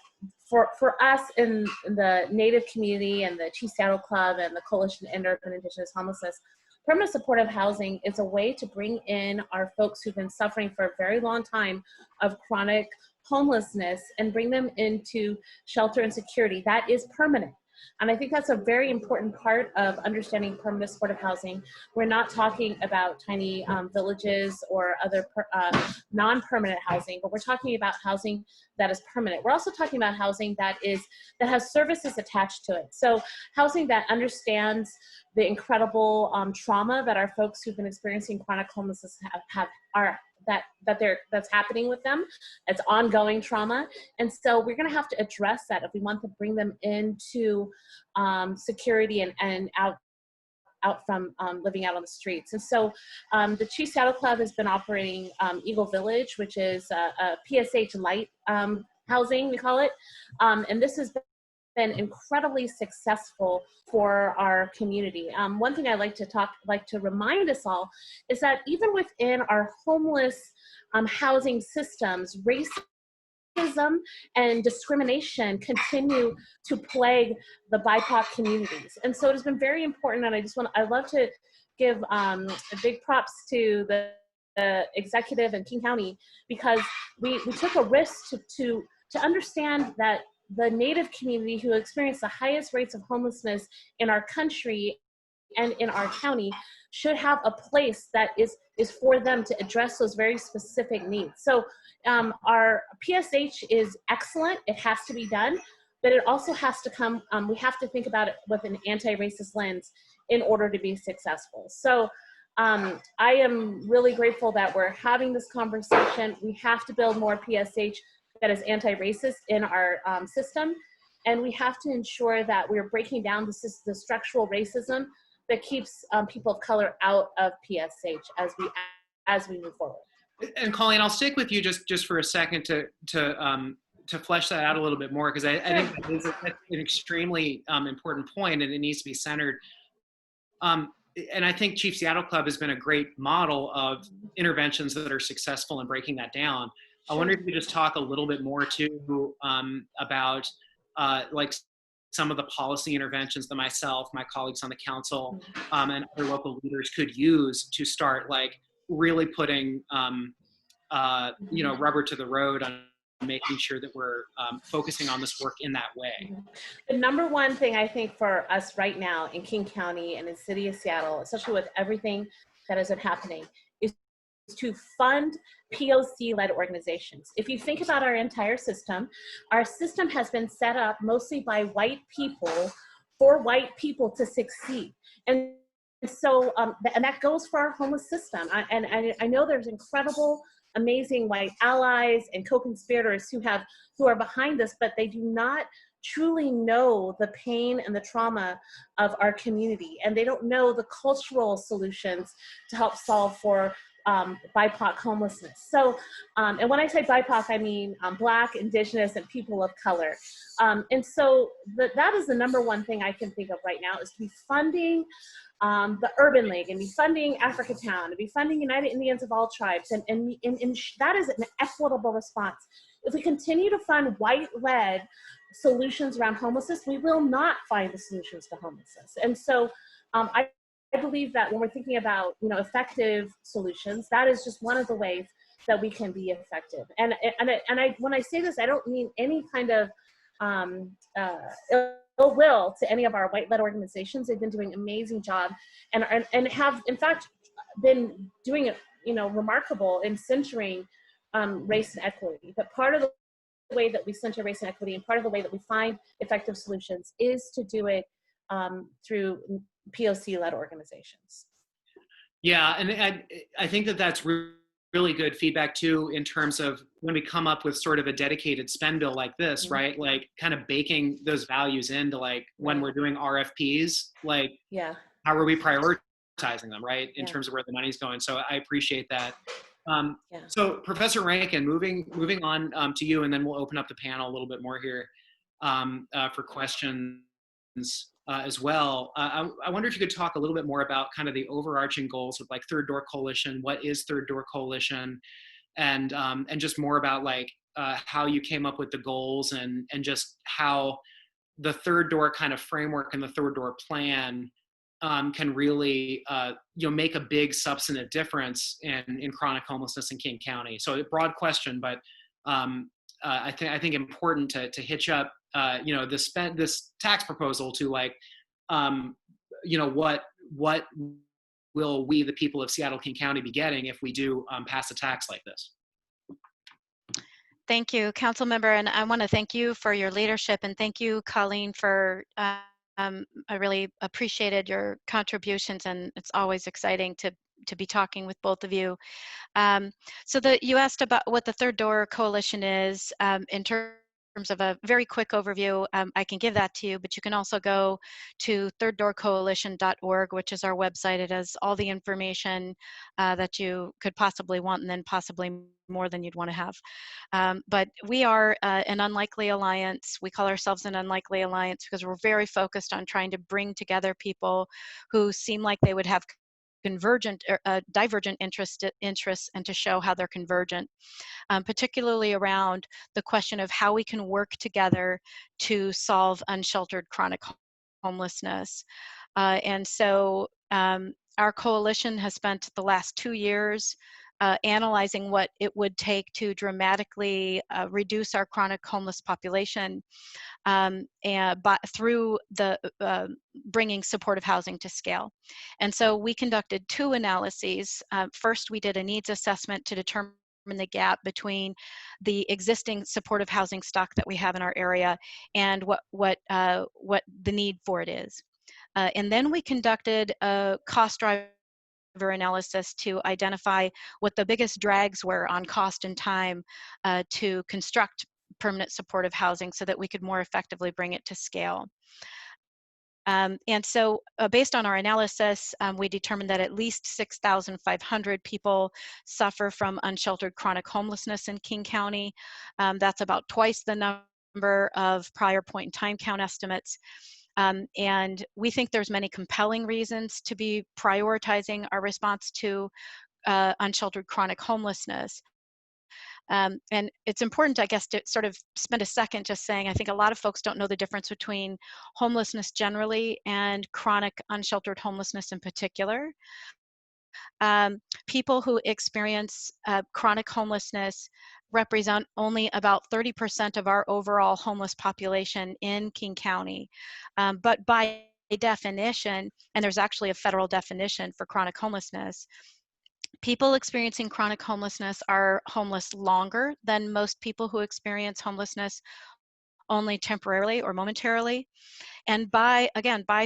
for us in the Native community and the Chief Seattle Club and the Coalition to End Urban Indigenous Homelessness, permanent supportive housing is a way to bring in our folks who've been suffering for a very long time of chronic homelessness and bring them into shelter and security. That is permanent. And I think that's a very important part of understanding permanent supportive housing. We're not talking about tiny villages or other non-permanent housing, but we're talking about housing that is permanent. We're also talking about housing that has services attached to it. So housing that understands the incredible trauma that our folks who've been experiencing chronic homelessness that's happening with them. It's ongoing trauma. And so we're going to have to address that if we want to bring them into security and out from living out on the streets. And so the Chief Seattle Club has been operating Eagle Village, which is a PSH light housing, we call it. And this has been incredibly successful for our community. One thing I like to remind us all is that even within our homeless housing systems, racism and discrimination continue to plague the BIPOC communities. And so it has been very important, and I'd love to give big props to the executive in King County, because we took a risk to understand that the Native community, who experience the highest rates of homelessness in our country and in our county, should have a place that is for them to address those very specific needs. So our PSH is excellent. It has to be done, but it also has to come, we have to think about it with an anti-racist lens in order to be successful. So I am really grateful that we're having this conversation. We have to build more PSH that is anti-racist in our system. And we have to ensure that we're breaking down the structural racism that keeps people of color out of PSH as we move forward. And Colleen, I'll stick with you just for a second to flesh that out a little bit more, because I think that is an extremely important point, and it needs to be centered. And I think Chief Seattle Club has been a great model of interventions that are successful in breaking that down. Sure. I wonder if you could just talk a little bit more too about like some of the policy interventions that myself, my colleagues on the council, and other local leaders could use to start like really putting rubber to the road on making sure that we're focusing on this work in that way. The number one thing I think for us right now in King County and in the city of Seattle, especially with everything that has been happening, is to fund POC-led organizations. If you think about our entire system, our system has been set up mostly by white people for white people to succeed. And so, and that goes for our homeless system. I know there's incredible, amazing white allies and co-conspirators who are behind this, but they do not truly know the pain and the trauma of our community. And they don't know the cultural solutions to help solve for BIPOC homelessness. So, and when I say BIPOC, I mean Black, Indigenous, and people of color. And so that is the number one thing I can think of right now, is to be funding the Urban League, and be funding Africa Town, and be funding United Indians of all tribes. And that is an equitable response. If we continue to fund white-led solutions around homelessness, we will not find the solutions to homelessness. And so I believe that when we're thinking about effective solutions, that is just one of the ways that we can be effective. And when I say this, I don't mean any kind of ill will to any of our white-led organizations. They've been doing an amazing job, and have in fact been doing it remarkable in centering race and equity. But part of the way that we center race and equity, and part of the way that we find effective solutions, is to do it through POC-led organizations. Yeah, and I think that's really good feedback too, in terms of when we come up with sort of a dedicated spend bill like this, right? Like kind of baking those values into like when we're doing RFPs, like how are we prioritizing them, right? In terms of where the money's going. So I appreciate that. So Professor Rankin, moving on to you, and then we'll open up the panel a little bit more here for questions as well. I wonder if you could talk a little bit more about kind of the overarching goals of like Third Door Coalition. What is Third Door Coalition? And just more about like how you came up with the goals, and just how the Third Door kind of framework and the Third Door plan can really make a big substantive difference in chronic homelessness in King County. So a broad question, but I think important to hitch up this tax proposal to like what will we, the people of Seattle King County, be getting if we do pass a tax like this? Thank you, Councilmember, and I want to thank you for your leadership, and thank you, Colleen, for I really appreciated your contributions, and it's always exciting to be talking with both of you. So you asked about what the Third Door Coalition is. In terms of a very quick overview, I can give that to you, but you can also go to thirddoorcoalition.org, which is our website. It has all the information that you could possibly want, and then possibly more than you'd want to have. But we are an unlikely alliance. We call ourselves an unlikely alliance because we're very focused on trying to bring together people who seem like they would have convergent or divergent interests, and to show how they're convergent, particularly around the question of how we can work together to solve unsheltered chronic homelessness. And so our coalition has spent the last 2 years analyzing what it would take to dramatically reduce our chronic homeless population through the bringing supportive housing to scale. And so we conducted 2 analyses. First, we did a needs assessment to determine the gap between the existing supportive housing stock that we have in our area and what the need for it is. And then we conducted a cost driver analysis to identify what the biggest drags were on cost and time to construct permanent supportive housing so that we could more effectively bring it to scale. And so based on our analysis, we determined that at least 6,500 people suffer from unsheltered chronic homelessness in King County. That's about twice the number of prior point in time count estimates. And we think there's many compelling reasons to be prioritizing our response to unsheltered chronic homelessness. And it's important, I guess, to sort of spend a second just saying, I think a lot of folks don't know the difference between homelessness generally and chronic unsheltered homelessness in particular. People who experience chronic homelessness represent only about 30% of our overall homeless population in King County. But by definition, and there's actually a federal definition for chronic homelessness, people experiencing chronic homelessness are homeless longer than most people who experience homelessness only temporarily or momentarily. And by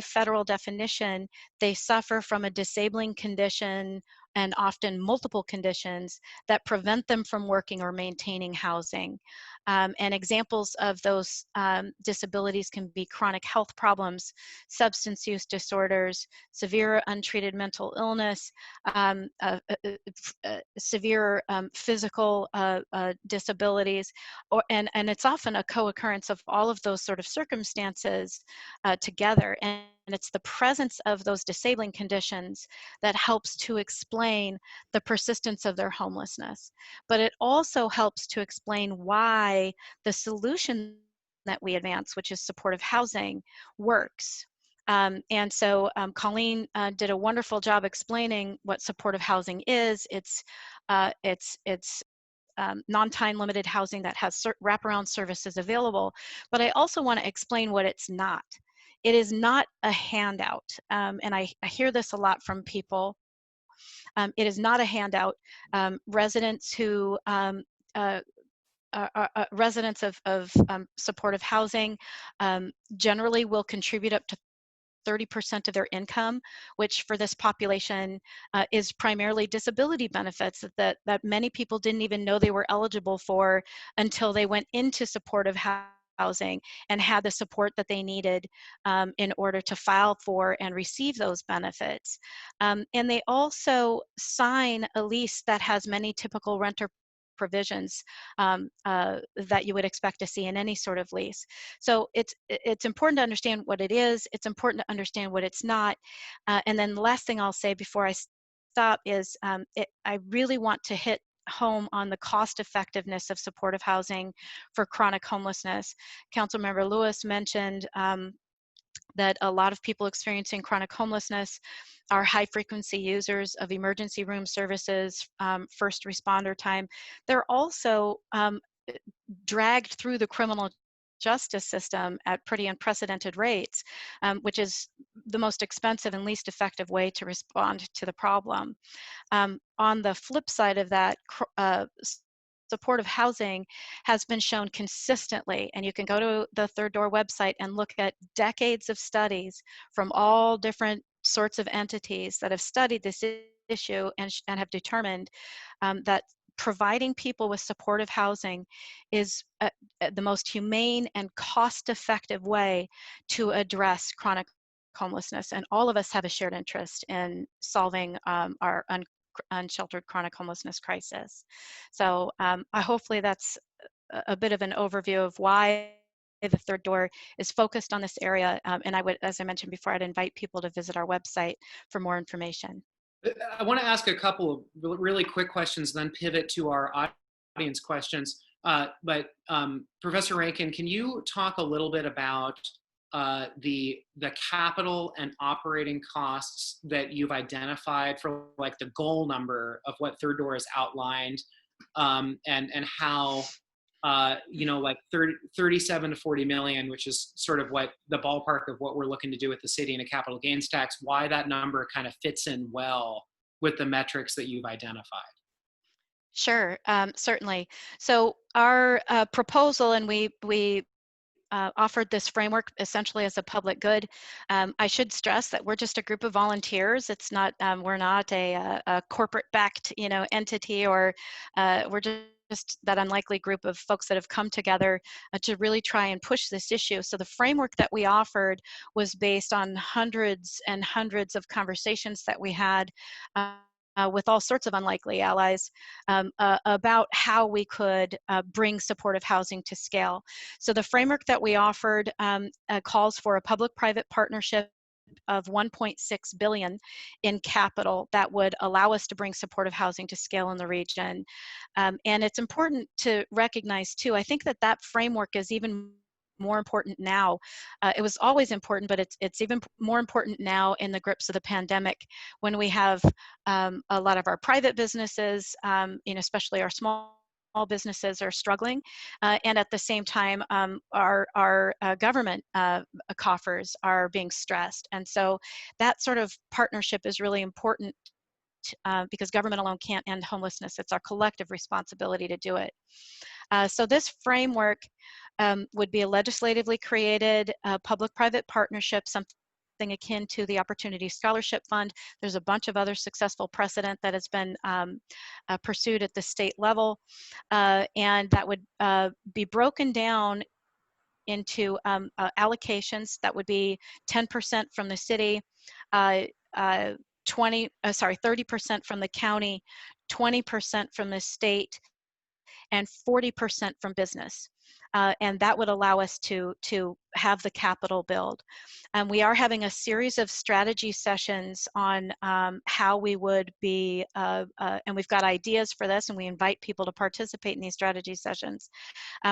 federal definition, they suffer from a disabling condition and often multiple conditions that prevent them from working or maintaining housing. And examples of those disabilities can be chronic health problems, substance use disorders, severe untreated mental illness, severe physical disabilities, and it's often a co-occurrence of all of those sort of circumstances together. And it's the presence of those disabling conditions that helps to explain the persistence of their homelessness. But it also helps to explain why the solution that we advance, which is supportive housing, works. And so Colleen did a wonderful job explaining what supportive housing is. It's non-time limited housing that has wraparound services available. But I also want to explain what it's not. It is not a handout, and I hear this a lot from people. It is not a handout. Residents who residents of supportive housing generally will contribute up to 30% of their income, which for this population is primarily disability benefits that many people didn't even know they were eligible for until they went into supportive housing and had the support that they needed in order to file for and receive those benefits. And they also sign a lease that has many typical renter provisions that you would expect to see in any sort of lease. So it's important to understand what it is. It's important to understand what it's not. And then the last thing I'll say before I stop is I really want to hit home on the cost effectiveness of supportive housing for chronic homelessness. Councilmember Lewis mentioned that a lot of people experiencing chronic homelessness are high frequency users of emergency room services, first responder time. They're also dragged through the criminal justice system at pretty unprecedented rates, which is the most expensive and least effective way to respond to the problem. On the flip side of that, supportive housing has been shown consistently, and you can go to the Third Door website and look at decades of studies from all different sorts of entities that have studied this issue and have determined that providing people with supportive housing is the most humane and cost-effective way to address chronic homelessness. And all of us have a shared interest in solving our unsheltered chronic homelessness crisis. So hopefully that's a bit of an overview of why the Third Door is focused on this area. And I would, as I mentioned before, I'd invite people to visit our website for more information. I want to ask a couple of really quick questions, then pivot to our audience questions. But Professor Rankin, can you talk a little bit about the capital and operating costs that you've identified for like the goal number of what Third Door has outlined, and how like 37 to 40 million, which is sort of what the ballpark of what we're looking to do with the city and a capital gains tax, why that number kind of fits in well with the metrics that you've identified? Sure, certainly. So our proposal, and we offered this framework essentially as a public good. I should stress that we're just a group of volunteers. It's not, we're not a corporate-backed, entity, or we're just that unlikely group of folks that have come together to really try and push this issue. So the framework that we offered was based on hundreds and hundreds of conversations that we had with all sorts of unlikely allies about how we could bring supportive housing to scale. So the framework that we offered calls for a public-private partnership of 1.6 billion in capital that would allow us to bring supportive housing to scale in the region. And it's important to recognize too, I think that framework is even more important now. It was always important, but it's even more important now in the grips of the pandemic, when we have a lot of our private businesses, especially our small businesses, are struggling, and at the same time, our government coffers are being stressed. And so that sort of partnership is really important because government alone can't end homelessness. It's our collective responsibility to do it. So this framework would be a legislatively created public-private partnership, something akin to the Opportunity Scholarship Fund. There's a bunch of other successful precedent that has been pursued at the state level, and that would be broken down into allocations that would be 10% from the city, 30% from the county, 20% from the state, and 40% from business. And that would allow us to have the capital build. And we are having a series of strategy sessions on how we would be, and we've got ideas for this, and we invite people to participate in these strategy sessions.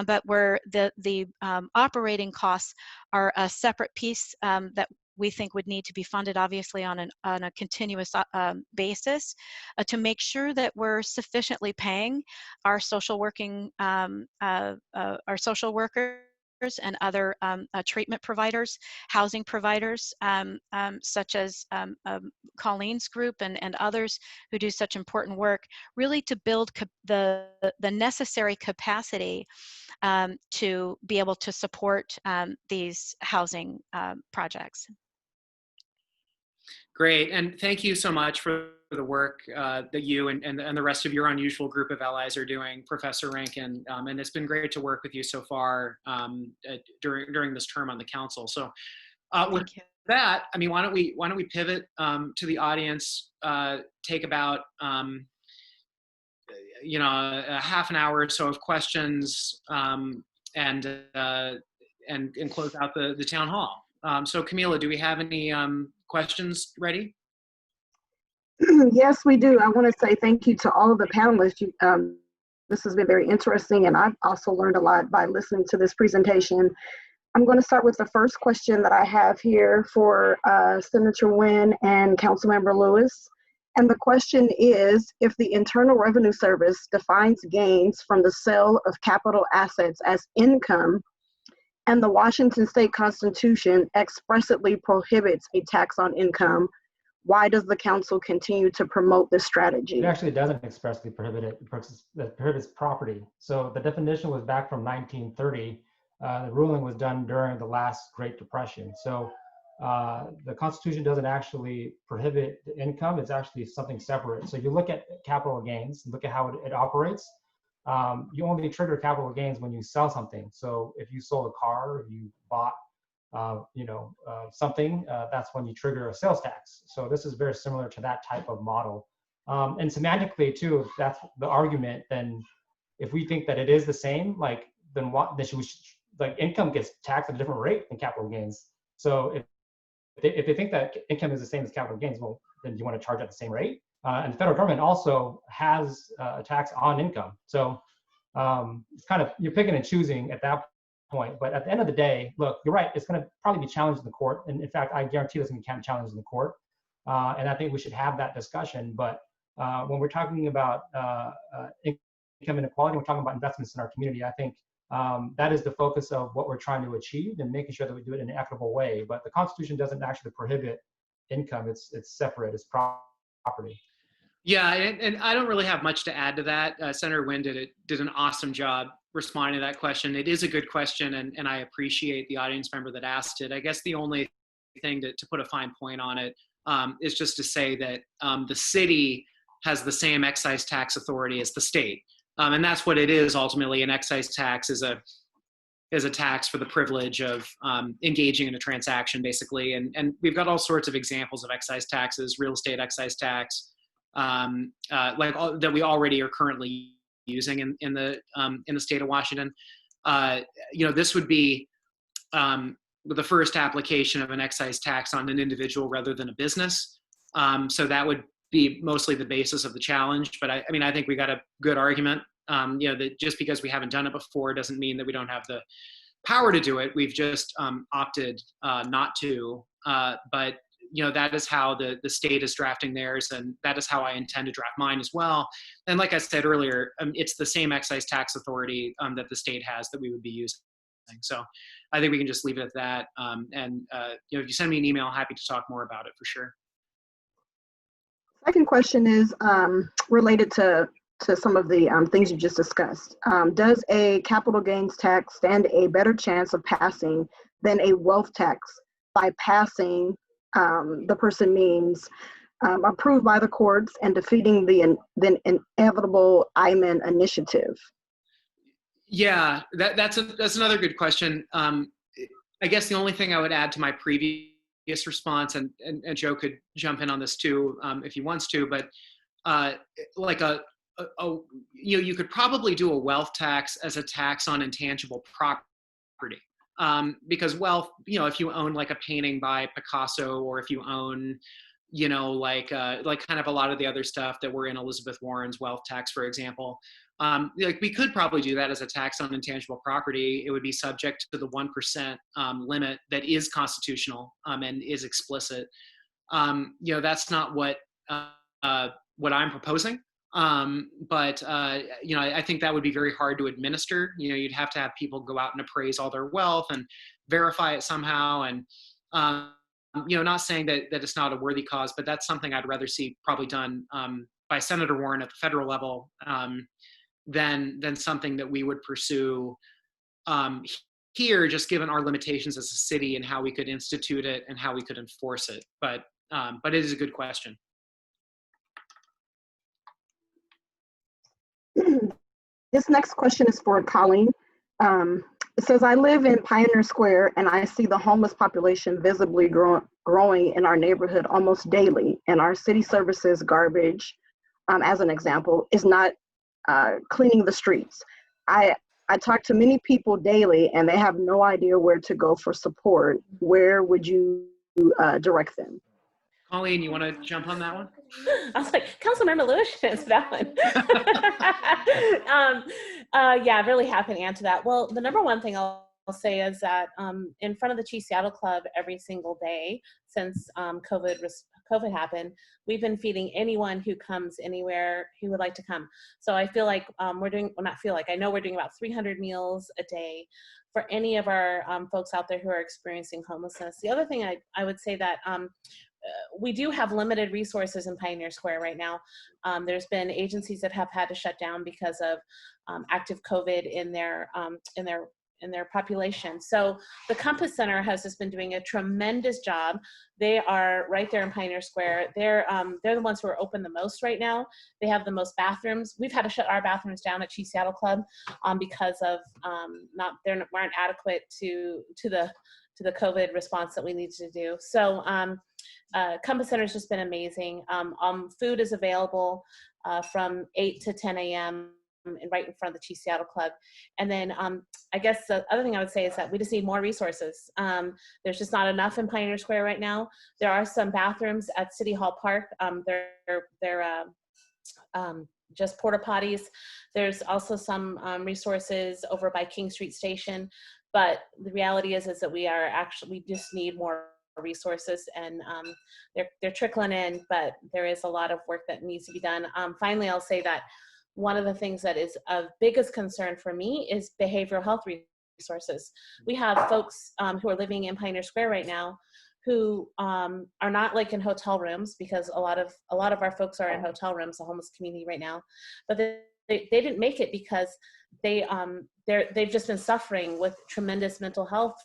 But where the operating costs are a separate piece that we think would need to be funded, obviously, on a continuous basis, to make sure that we're sufficiently paying our social working, our social workers and other treatment providers, housing providers, such as Colleen's group and others who do such important work, really to build the necessary capacity to be able to support these housing projects. Great, and thank you so much for the work that you and the rest of your unusual group of allies are doing, Professor Rankin. And it's been great to work with you so far during this term on the council. So with that, I mean, why don't we pivot to the audience, take about a half an hour or so of questions, and close out the town hall. So Camila, do we have any questions ready? Yes, we do. I want to say thank you to all of the panelists. This has been very interesting, and I've also learned a lot by listening to this presentation. I'm going to start with the first question that I have here for Senator Nguyen and Councilmember Lewis. And the question is, if the Internal Revenue Service defines gains from the sale of capital assets as income, and the Washington State Constitution expressly prohibits a tax on income, why does the council continue to promote this strategy? It actually doesn't expressly prohibit it. It prohibits property. So the definition was back from 1930. The ruling was done during the last Great Depression. So the Constitution doesn't actually prohibit the income. It's actually something separate. So you look at capital gains, look at how it operates. You only trigger capital gains when you sell something. So if you sold a car, if you bought something, that's when you trigger a sales tax. So this is very similar to that type of model. And semantically too, if that's the argument, then if we think that it is the same, then what? Then income gets taxed at a different rate than capital gains. So if they think that income is the same as capital gains, well, then you want to charge at the same rate. And the federal government also has a tax on income. So it's kind of, you're picking and choosing at that point. But at the end of the day, look, you're right, it's going to probably be challenged in the court. And in fact, I guarantee it's going to be challenged in the court. And I think we should have that discussion. But when we're talking about income inequality, we're talking about investments in our community, I think that is the focus of what we're trying to achieve and making sure that we do it in an equitable way. But the Constitution doesn't actually prohibit income. It's separate, it's property. Yeah, and I don't really have much to add to that. Senator Nguyen did an awesome job responding to that question. It is a good question, and I appreciate the audience member that asked it. I guess the only thing to put a fine point on it is just to say that the city has the same excise tax authority as the state. And that's what it is ultimately. An excise tax is a tax for the privilege of engaging in a transaction, basically. And we've got all sorts of examples of excise taxes, real estate excise tax, that we already are currently using in the state of Washington. This would be the first application of an excise tax on an individual rather than a business. So that would be mostly the basis of the challenge. But I think we got a good argument. That just because we haven't done it before doesn't mean that we don't have the power to do it. We've just opted not to. But that is how the state is drafting theirs, and that is how I intend to draft mine as well. And like I said earlier, it's the same excise tax authority that the state has that we would be using. So I think we can just leave it at that. If you send me an email, I'm happy to talk more about it for sure. Second question is related to some of the things you just discussed. Does a capital gains tax stand a better chance of passing than a wealth tax? By passing, the person means approved by the courts and defeating the inevitable IMN initiative. Yeah, that's another good question. I guess the only thing I would add to my previous response, and Joe could jump in on this too if he wants to, but you could probably do a wealth tax as a tax on intangible property. Because wealth, if you own like a painting by Picasso, or if you own, like kind of a lot of the other stuff that were in Elizabeth Warren's wealth tax, for example, we could probably do that as a tax on intangible property. It would be subject to the 1% limit that is constitutional and is explicit. That's not what I'm proposing. But I think that would be very hard to administer. You'd have to have people go out and appraise all their wealth and verify it somehow. And, not saying that it's not a worthy cause, but that's something I'd rather see probably done by Senator Warren at the federal level than something that we would pursue here, just given our limitations as a city and how we could institute it and how we could enforce it. But it is a good question. This next question is for Colleen. It says, I live in Pioneer Square and I see the homeless population visibly growing in our neighborhood almost daily. And our city services garbage, as an example, is not cleaning the streets. I talk to many people daily and they have no idea where to go for support. Where would you direct them? Colleen, you want to jump on that one? I was like, Councilmember Lewis should answer that one. Yeah, really happy to answer that. Well, the number one thing I'll say is that in front of the Chief Seattle Club every single day since COVID happened, we've been feeding anyone who comes anywhere who would like to come. So I feel like I know we're doing about 300 meals a day for any of our folks out there who are experiencing homelessness. The other thing I would say that we do have limited resources in Pioneer Square right now. There's been agencies that have had to shut down because of active COVID in their population. So the Compass Center has just been doing a tremendous job. They are right there in Pioneer Square. They're the ones who are open the most right now. They have the most bathrooms. We've had to shut our bathrooms down at Chief Seattle Club because of weren't adequate to the COVID response that we need to do. So Compass Center has just been amazing. Food is available from 8 to 10 a.m. and right in front of the Chief Seattle Club. And then I guess the other thing I would say is that we just need more resources. There's just not enough in Pioneer Square right now. There are some bathrooms at City Hall Park. They're just porta potties. There's also some resources over by King Street Station. But the reality is that we just need more resources, and they're trickling in, but there is a lot of work that needs to be done. Finally, I'll say that one of the things that is of biggest concern for me is behavioral health resources. We have folks who are living in Pioneer Square right now who are not like in hotel rooms, because a lot of our folks are in hotel rooms, the homeless community right now, but they didn't make it because they've just been suffering with tremendous mental health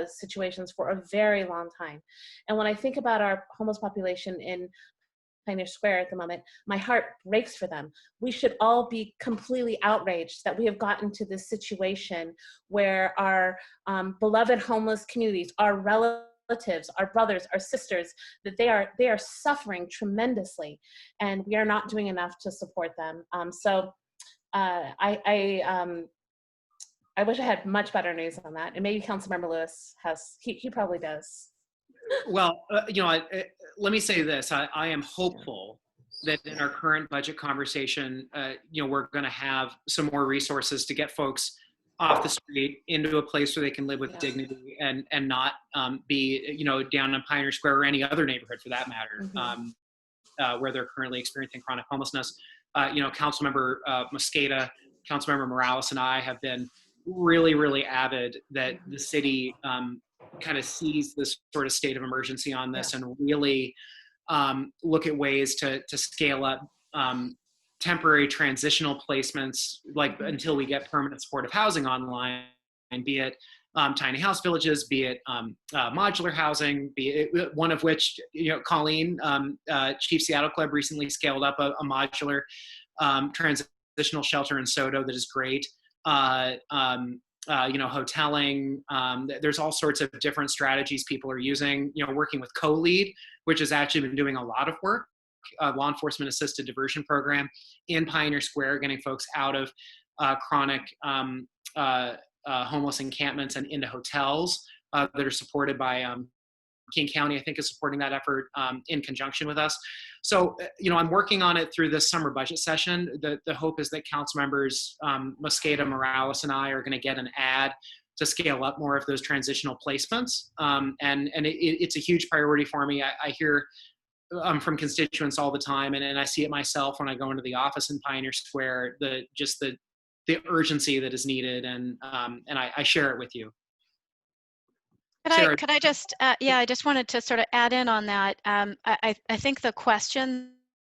situations for a very long time. And when I think about our homeless population in Pioneer Square at the moment, my heart breaks for them. We should all be completely outraged that we have gotten to this situation where our beloved homeless communities, our relatives, our brothers, our sisters, that they are suffering tremendously, and we are not doing enough to support them. I wish I had much better news on that, and maybe Councilmember Lewis he probably does. Well, let me say this. I am hopeful that in our current budget conversation, we're going to have some more resources to get folks off the street into a place where they can live with dignity and not be, down in Pioneer Square or any other neighborhood for that matter, where they're currently experiencing chronic homelessness. Councilmember Mosqueda, Councilmember Morales, and I have been really, really avid that the city kind of sees this sort of state of emergency on this and really look at ways to scale up temporary transitional placements, like until we get permanent supportive housing online, and be it tiny house villages, be it modular housing, be it one of which, Colleen, Chief Seattle Club recently scaled up a modular transitional shelter in Soto that is great. Hoteling. There's all sorts of different strategies people are using, working with Co-Lead, which has actually been doing a lot of work, law enforcement assisted diversion program in Pioneer Square, getting folks out of chronic homeless encampments and into hotels that are supported by King County, I think, is supporting that effort in conjunction with us. So, I'm working on it through this summer budget session. The hope is that council members, Mosqueda, Morales, and I are going to get an ad to scale up more of those transitional placements. It's a huge priority for me. I hear from constituents all the time, and I see it myself when I go into the office in Pioneer Square, the urgency that is needed, and I share it with you. Could I just, I just wanted to sort of add in on that. I think the question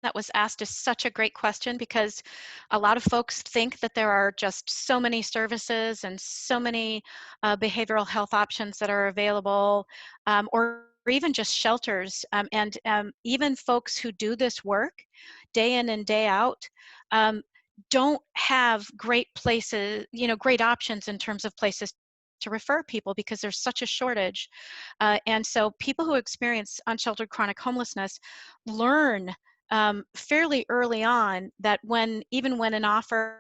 that was asked is such a great question, because a lot of folks think that there are just so many services and so many behavioral health options that are available, or even just shelters. Even folks who do this work day in and day out don't have great places, great options in terms of places to refer people, because there's such a shortage. And so people who experience unsheltered chronic homelessness learn fairly early on that even when an offer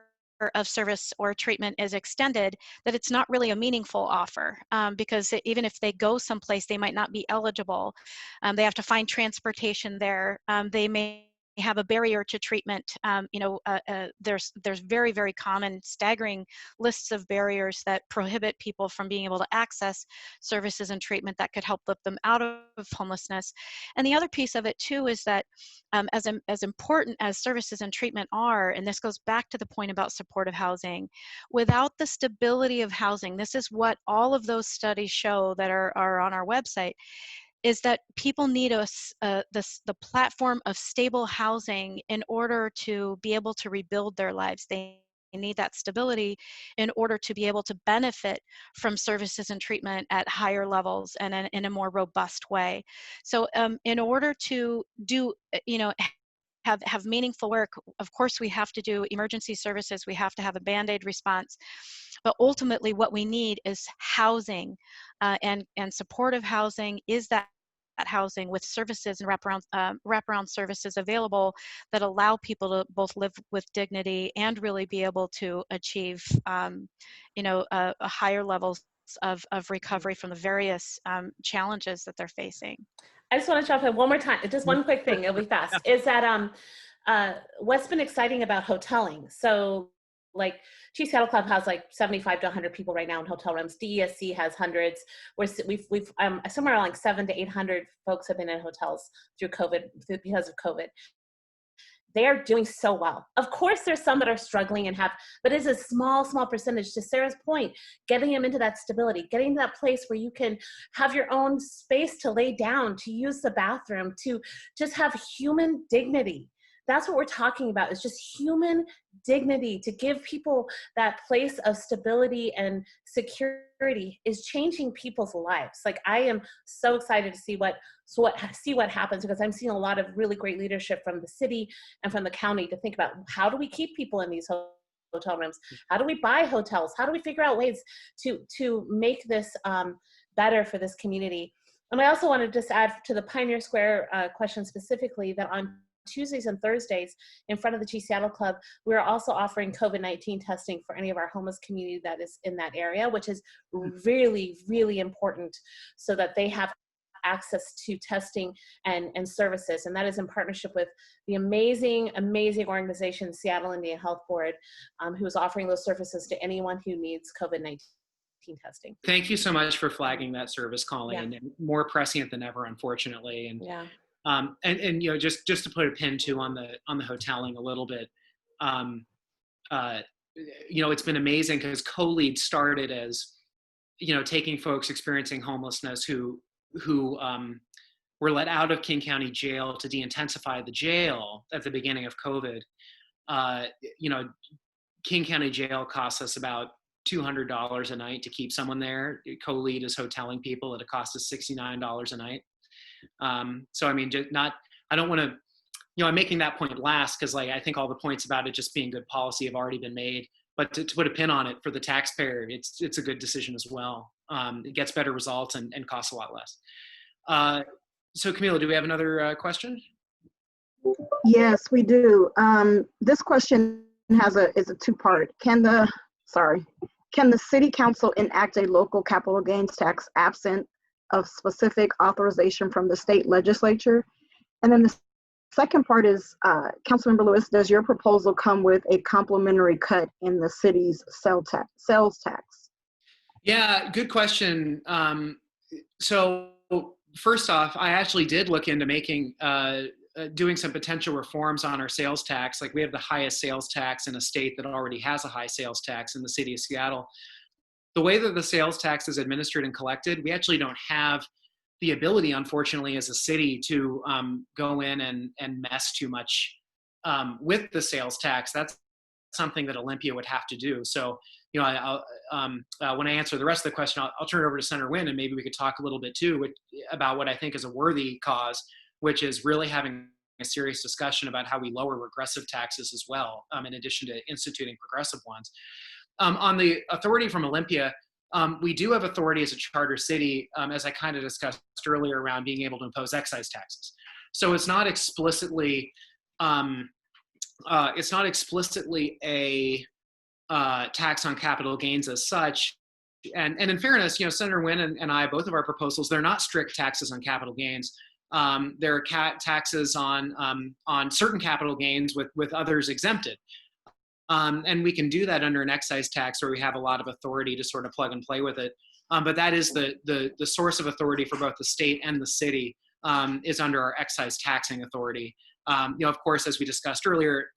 of service or treatment is extended, that it's not really a meaningful offer, because even if they go someplace, they might not be eligible. They have to find transportation there. They may have a barrier to treatment. There's very, very common, staggering lists of barriers that prohibit people from being able to access services and treatment that could help lift them out of homelessness. And the other piece of it too is that as important as services and treatment are, and this goes back to the point about supportive housing, without the stability of housing, this is what all of those studies show that are on our website, is that people need the platform of stable housing in order to be able to rebuild their lives. They need that stability in order to be able to benefit from services and treatment at higher levels and in a more robust way. So in order to do, have meaningful work, of course we have to do emergency services, we have to have a Band-Aid response, but ultimately what we need is housing, and supportive housing is that housing with services and wraparound services available that allow people to both live with dignity and really be able to achieve a higher levels of recovery from the various challenges that they're facing. I just want to jump in one more time. Just one quick thing, it'll be fast. Is that what's been exciting about hoteling? So like Chief Seattle Club has like 75 to 100 people right now in hotel rooms. DESC has hundreds. We've somewhere like 700 to 800 folks have been in hotels through COVID, because of COVID. They are doing so well. Of course, there's some that are struggling but it's a small percentage. To Sarah's point, getting them into that stability, getting to that place where you can have your own space to lay down, to use the bathroom, to just have human dignity. That's what we're talking about, is just human dignity, to give people that place of stability and security is changing people's lives. Like, I am so excited to see what happens, because I'm seeing a lot of really great leadership from the city and from the county to think about, how do we keep people in these hotel rooms? How do we buy hotels? How do we figure out ways to make this better for this community? And I also want to just add to the Pioneer Square question specifically, that on Tuesdays and Thursdays in front of the Chief Seattle Club, we're also offering COVID-19 testing for any of our homeless community that is in that area, which is really, really important, so that they have access to testing and services. And that is in partnership with the amazing organization, Seattle Indian Health Board, who is offering those services to anyone who needs COVID-19 testing. Thank you so much for flagging that service, Colleen. Yeah. And more prescient than ever, unfortunately. And yeah. And just to put a pin too on the hoteling a little bit, it's been amazing, because co-lead started as, taking folks experiencing homelessness who were let out of King County Jail to de-intensify the jail at the beginning of COVID. King County Jail costs us about $200 a night to keep someone there. Co-lead is hoteling people at a cost of $69 a night. So I mean, I don't want to, I'm making that point last, because I think all the points about it just being good policy have already been made. But to put a pin on it, for the taxpayer, it's a good decision as well. It gets better results and costs a lot less. So Camila, do we have another question? Yes, we do. This question is a two-part. Can the city council enact a local capital gains tax absent of specific authorization from the state legislature? And then the second part is, Councilmember Lewis, does your proposal come with a complimentary cut in the city's sales tax? Yeah, good question. So first off, I actually did look into making, doing some potential reforms on our sales tax. Like, we have the highest sales tax in a state that already has a high sales tax, in the city of Seattle. The way that the sales tax is administered and collected, we actually don't have the ability, unfortunately, as a city to go in and mess too much with the sales tax. That's something that Olympia would have to do. So, when I answer the rest of the question, I'll turn it over to Senator Nguyen, and maybe we could talk a little bit too about what I think is a worthy cause, which is really having a serious discussion about how we lower regressive taxes as well, in addition to instituting progressive ones. On the authority from Olympia, we do have authority as a charter city, as I kind of discussed earlier, around being able to impose excise taxes. So it's not explicitly a tax on capital gains as such. And in fairness, Senator Nguyen and I, both of our proposals, they're not strict taxes on capital gains. there are taxes on certain capital gains with others exempted. And we can do that under an excise tax where we have a lot of authority to sort of plug and play with it. But that is the source of authority for both the state and the city is under our excise taxing authority. Of course, as we discussed earlier,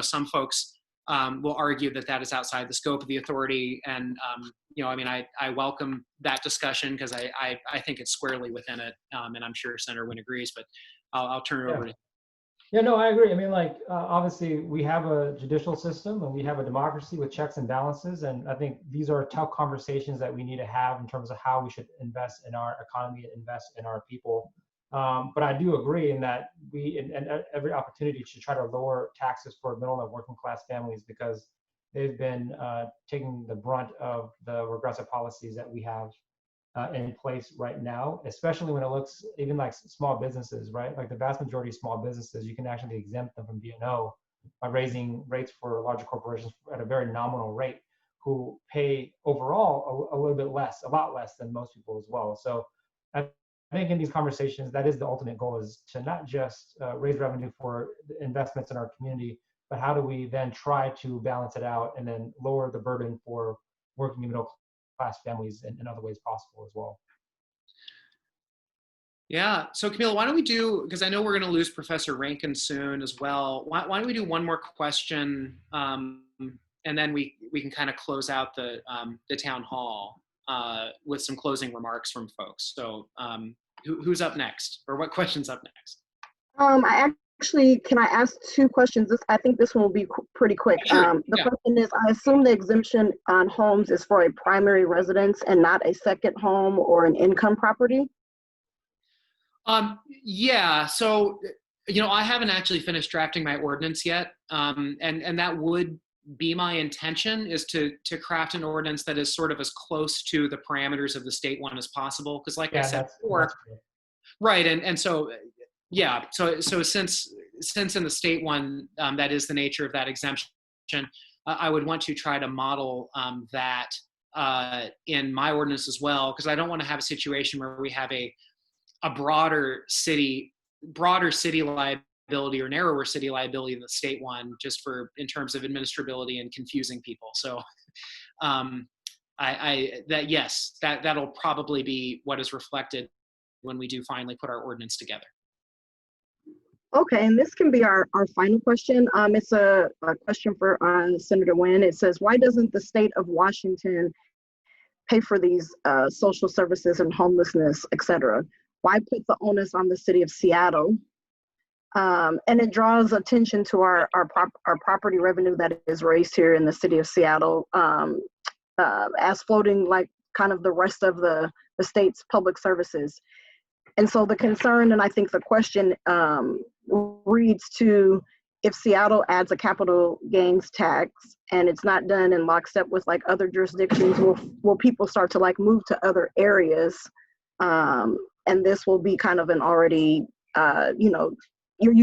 some folks will argue that that is outside the scope of the authority. And, I welcome that discussion because I think it's squarely within it. And I'm sure Senator Nguyen agrees, but I'll turn it over to. Yeah, no, I agree. I mean, obviously we have a judicial system and we have a democracy with checks and balances. And I think these are tough conversations that we need to have in terms of how we should invest in our economy and invest in our people. But I do agree in that and every opportunity should try to lower taxes for middle and working class families because they've been taking the brunt of the regressive policies that we have in place right now, especially when it looks even like small businesses, right? Like the vast majority of small businesses, you can actually exempt them from B&O by raising rates for larger corporations at a very nominal rate who pay overall a little bit less, a lot less than most people as well. So I think in these conversations, that is the ultimate goal, is to not just raise revenue for investments in our community, but how do we then try to balance it out and then lower the burden for working middle class families in other ways possible as well. Yeah, so Camila, why don't we do, because I know we're going to lose Professor Rankin soon as well, why don't we do one more question and then we can kind of close out the town hall with some closing remarks from folks. So who's up next, or what question's up next? Can I ask two questions? I think this one will be pretty quick. Sure. The question is, I assume the exemption on homes is for a primary residence and not a second home or an income property? Yeah, so, I haven't actually finished drafting my ordinance yet. And that would be my intention, is to craft an ordinance that is sort of as close to the parameters of the state one as possible. Because like I said before, right, and so, yeah, so since in the state one, that is the nature of that exemption, I would want to try to model that in my ordinance as well, because I don't want to have a situation where we have a broader city liability or narrower city liability in the state one, just in terms of administrability and confusing people. So that'll probably be what is reflected when we do finally put our ordinance together. Okay, and this can be our final question. It's a question for Senator Nguyen. It says, why doesn't the state of Washington pay for these social services and homelessness, et cetera? Why put the onus on the city of Seattle? And it draws attention to our property revenue that is raised here in the city of Seattle as floating like kind of the rest of the state's public services. And so the concern, and I think the question reads to, if Seattle adds a capital gains tax and it's not done in lockstep with like other jurisdictions, will people start to like move to other areas? And this will be kind of an already, you're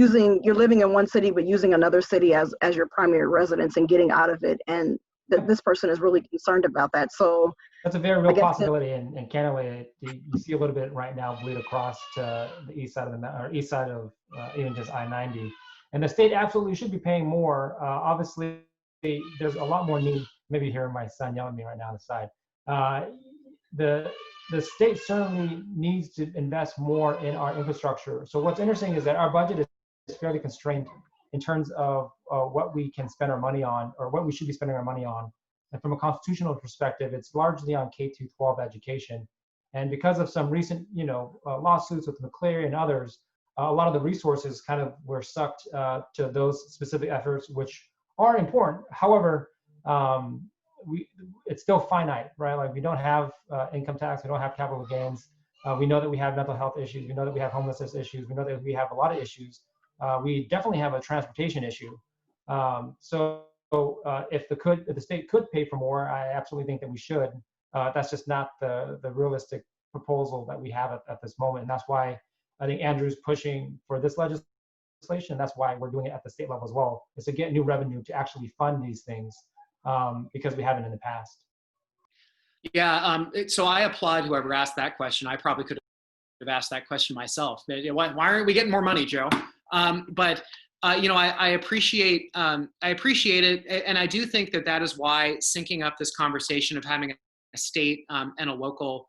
living in one city, but using another city as your primary residence and getting out of it. And this person is really concerned about that. So that's a very real possibility. And candidly, you see a little bit right now bleed across to the east side of even just I-90. And the state absolutely should be paying more. Obviously, there's a lot more need. Maybe hearing my son yelling at me right now on the side. The state certainly needs to invest more in our infrastructure. So what's interesting is that our budget is fairly constrained in terms of what we can spend our money on, or what we should be spending our money on. And from a constitutional perspective, it's largely on K-12 education. And because of some recent, lawsuits with McCleary and others, a lot of the resources kind of were sucked to those specific efforts, which are important. However, it's still finite, right? Like we don't have income tax, we don't have capital gains. We know that we have mental health issues. We know that we have homelessness issues. We know that we have a lot of issues. We definitely have a transportation issue. So if the state could pay for more, I absolutely think that we should. That's just not the realistic proposal that we have at this moment. And that's why I think Andrew's pushing for this legislation. That's why we're doing it at the state level as well, is to get new revenue to actually fund these things, because we haven't in the past. Yeah, so I applaud whoever asked that question. I probably could have asked that question myself. Why aren't we getting more money, Joe? But I appreciate it, and I do think that is why syncing up this conversation of having a state and a local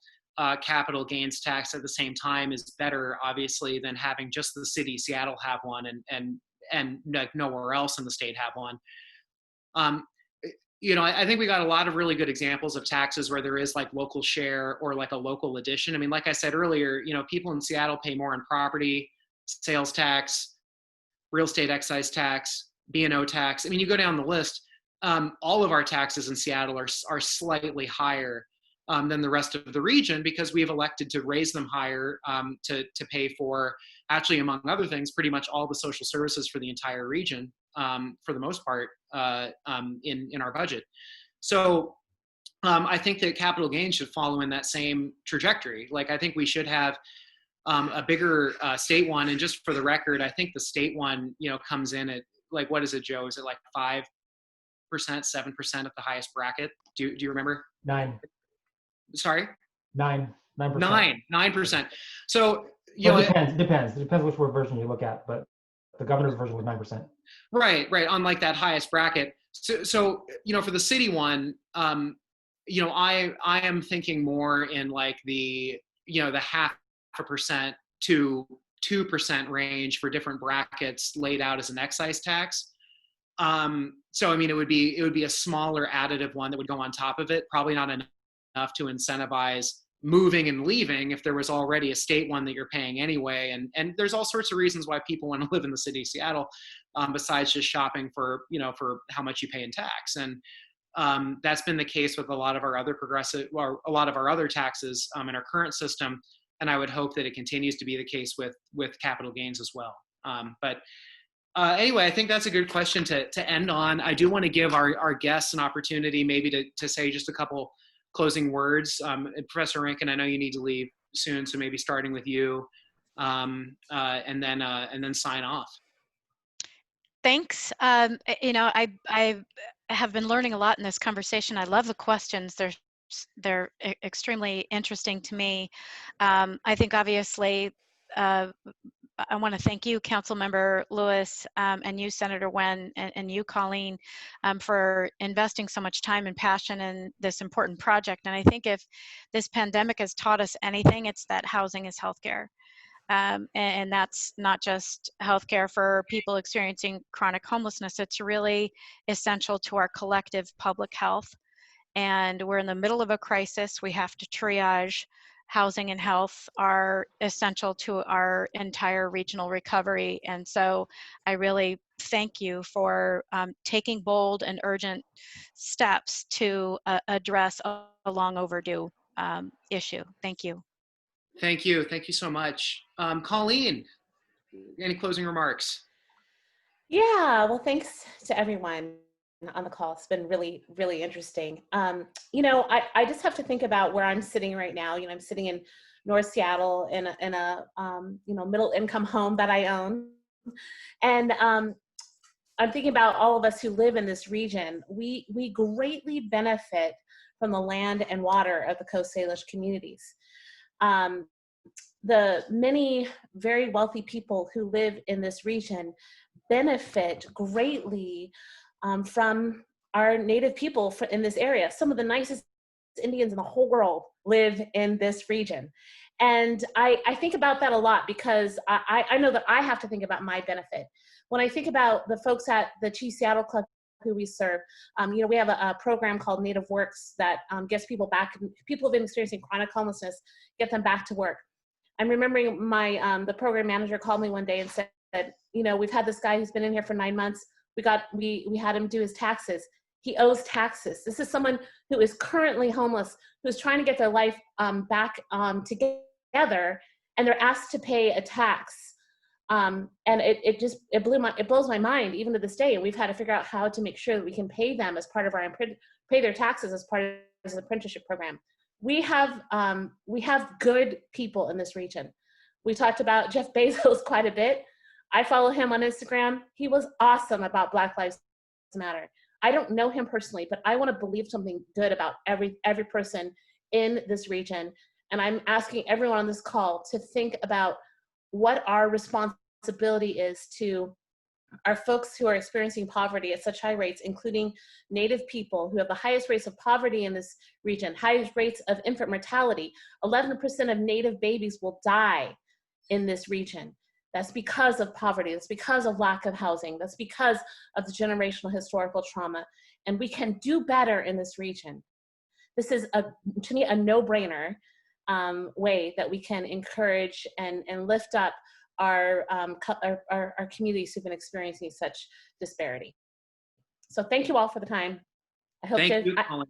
capital gains tax at the same time is better, obviously, than having just the city, Seattle, have one and like nowhere else in the state have one. I think we got a lot of really good examples of taxes where there is like local share or like a local addition. I mean, like I said earlier, people in Seattle pay more on property, sales tax, real estate excise tax, B&O tax. I mean, you go down the list, all of our taxes in Seattle are slightly higher than the rest of the region because we have elected to raise them higher to pay for, actually, among other things, pretty much all the social services for the entire region, for the most part, in our budget. So I think that capital gains should follow in that same trajectory. Like, I think we should have a bigger state one. And just for the record, I think the state one, comes in at, like, what is it, Joe? Is it like 5%, 7% at the highest bracket? Do you remember? 9. Sorry? 9%. 9%. So, it depends which version you look at, but the governor's version was 9%. Right, on like that highest bracket. So for the city one, I am thinking more in like the 0.5% to 2% range for different brackets laid out as an excise tax. So I mean, it would be a smaller additive one that would go on top of it, probably not enough to incentivize moving and leaving if there was already a state one that you're paying anyway. And there's all sorts of reasons why people want to live in the city of Seattle, besides just shopping for how much you pay in tax. And that's been the case with a lot of our other taxes in our current system. And I would hope that it continues to be the case with capital gains as well. But anyway, I think that's a good question to end on. I do want to give our guests an opportunity maybe to say just a couple closing words. Professor Rankin, I know you need to leave soon, so maybe starting with you, and then sign off. Thanks. I have been learning a lot in this conversation. I love the questions. They're extremely interesting to me. I think obviously I want to thank you, Councilmember Lewis, and you, Senator Nguyen, and you, Colleen, for investing so much time and passion in this important project. And I think if this pandemic has taught us anything, it's that housing is healthcare. And that's not just healthcare for people experiencing chronic homelessness. It's really essential to our collective public health. And we're in the middle of a crisis. We have to triage. Housing and health are essential to our entire regional recovery. And so I really thank you for taking bold and urgent steps to address a long overdue issue. Thank you. Thank you. Thank you so much. Colleen, any closing remarks? Yeah, well, thanks to everyone on the call. It's been really, really interesting. I just have to think about where I'm sitting right now. I'm sitting in North Seattle in a middle income home that I own. And I'm thinking about all of us who live in this region. We greatly benefit from the land and water of the Coast Salish communities. The many very wealthy people who live in this region benefit greatly from our native people in this area. Some of the nicest Indians in the whole world live in this region. And I think about that a lot because I know that I have to think about my benefit. When I think about the folks at the Chief Seattle Club who we serve, we have a program called Native Works that gets people back, people who have been experiencing chronic homelessness, get them back to work. I'm remembering the program manager called me one day and said, we've had this guy who's been in here for 9 months. We had him do his taxes. He owes taxes. This is someone who is currently homeless, who's trying to get their life back together, and they're asked to pay a tax. And it blows my mind even to this day. And we've had to figure out how to make sure that we can pay them as part of pay their taxes as part of the apprenticeship program. We have good people in this region. We talked about Jeff Bezos quite a bit. I follow him on Instagram. He was awesome about Black Lives Matter. I don't know him personally, but I want to believe something good about every person in this region. And I'm asking everyone on this call to think about what our responsibility is to our folks who are experiencing poverty at such high rates, including Native people who have the highest rates of poverty in this region, highest rates of infant mortality. 11% of Native babies will die in this region. That's because of poverty. That's because of lack of housing. That's because of the generational historical trauma. And we can do better in this region. This is, to me, a no-brainer way that we can encourage and lift up our communities who've been experiencing such disparity. So thank you all for the time. I hope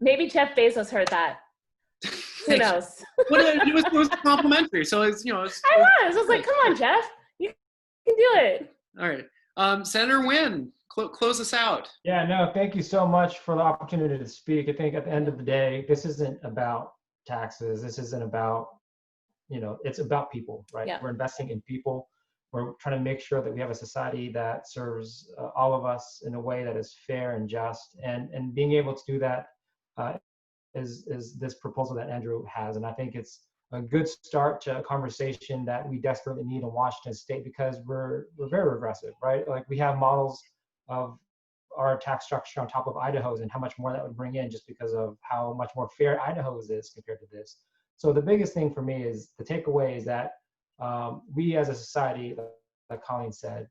maybe Jeff Bezos heard that. Who knows? It was complimentary, so it's, you know. I was like, come on, Jeff, you can do it. All right, Senator Nguyen, close us out. Yeah, no, thank you so much for the opportunity to speak. I think at the end of the day, this isn't about taxes. This isn't about, you know, it's about people, right? Yeah. We're investing in people. We're trying to make sure that we have a society that serves all of us in a way that is fair and just, and being able to do that is this proposal that Andrew has. And I think it's a good start to a conversation that we desperately need in Washington State, because we're very regressive, right? Like, we have models of our tax structure on top of Idaho's and how much more that would bring in just because of how much more fair Idaho's is compared to this. So the biggest thing for me is the takeaway is that we as a society, like Colleen said,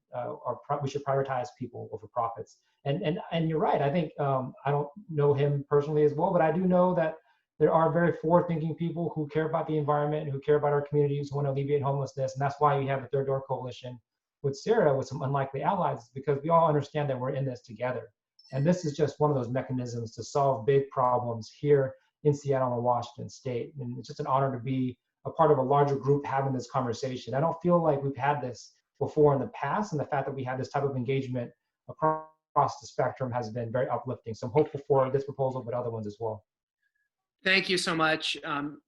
we should prioritize people over profits. And you're right. I think I don't know him personally as well, but I do know that there are very forward-thinking people who care about the environment and who care about our communities, who want to alleviate homelessness. And that's why we have the Third Door Coalition with Sara, with some unlikely allies, because we all understand that we're in this together. And this is just one of those mechanisms to solve big problems here in Seattle and Washington State. And it's just an honor to be a part of a larger group having this conversation. I don't feel like we've had this before in the past, and the fact that we have this type of engagement across the spectrum has been very uplifting. So I'm hopeful for this proposal, but other ones as well. Thank you so much,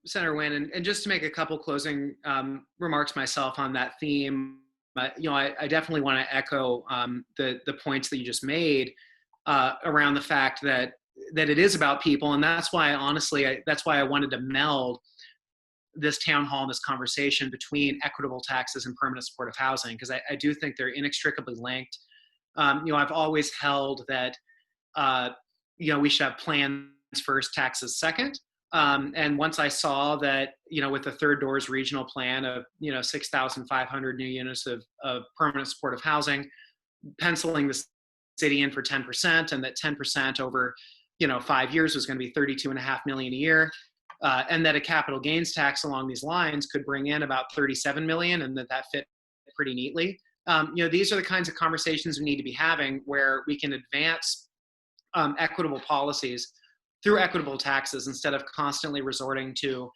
Senator Nguyen. And just to make a couple closing remarks myself on that theme, you know, I definitely want to echo the points that you just made around the fact that it is about people, and that's why, honestly, that's why I wanted to meld this town hall and this conversation between equitable taxes and permanent supportive housing, because I do think they're inextricably linked. You know, I've always held that, you know, we should have plans first, taxes second. And once I saw that, you know, with the Third Door's regional plan of, you know, 6,500 new units of permanent supportive housing, penciling the city in for 10%, and that 10% over, you know, 5 years was going to be $32.5 million a year. And that a capital gains tax along these lines could bring in about $37 million, and that fit pretty neatly. You know, these are the kinds of conversations we need to be having, where we can advance equitable policies through equitable taxes instead of constantly resorting to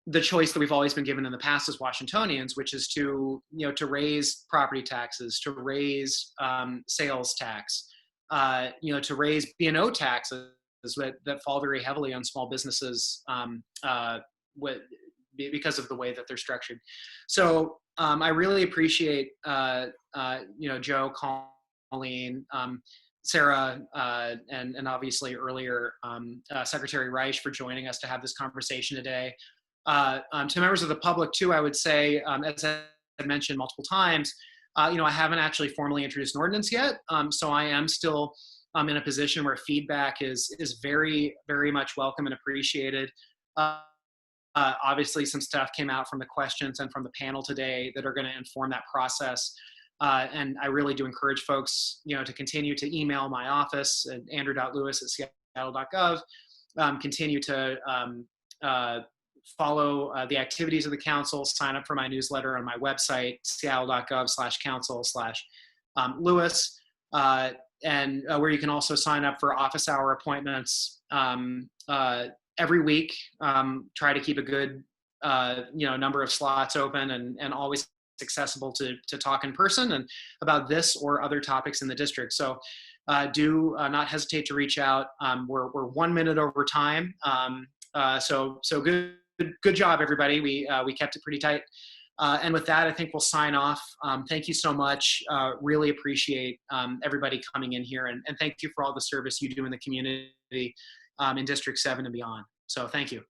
the choice that we've always been given in the past as Washingtonians, which is to, you know, to raise property taxes, to raise sales tax, you know, to raise B&O taxes that fall very heavily on small businesses because of the way that they're structured. So I really appreciate, you know, Joe, Colleen, Sara, and obviously earlier Secretary Reich for joining us to have this conversation today. To members of the public too, I would say, as I mentioned multiple times, you know, I haven't actually formally introduced an ordinance yet, so I am still in a position where feedback is very, very much welcome and appreciated. Obviously, some stuff came out from the questions and from the panel today that are going to inform that process. And I really do encourage folks, you know, to continue to email my office at andrew.lewis@seattle.gov, continue to follow the activities of the council, sign up for my newsletter on my website, seattle.gov/council/Lewis, and where you can also sign up for office hour appointments every week. Try to keep a good you know, number of slots open, and always accessible to talk in person and about this or other topics in the district. So do not hesitate to reach out. We're 1 minute over time. So good job, everybody. We kept it pretty tight. And with that, I think we'll sign off. Thank you so much. Really appreciate everybody coming in here, and thank you for all the service you do in the community in District 7 and beyond. So thank you.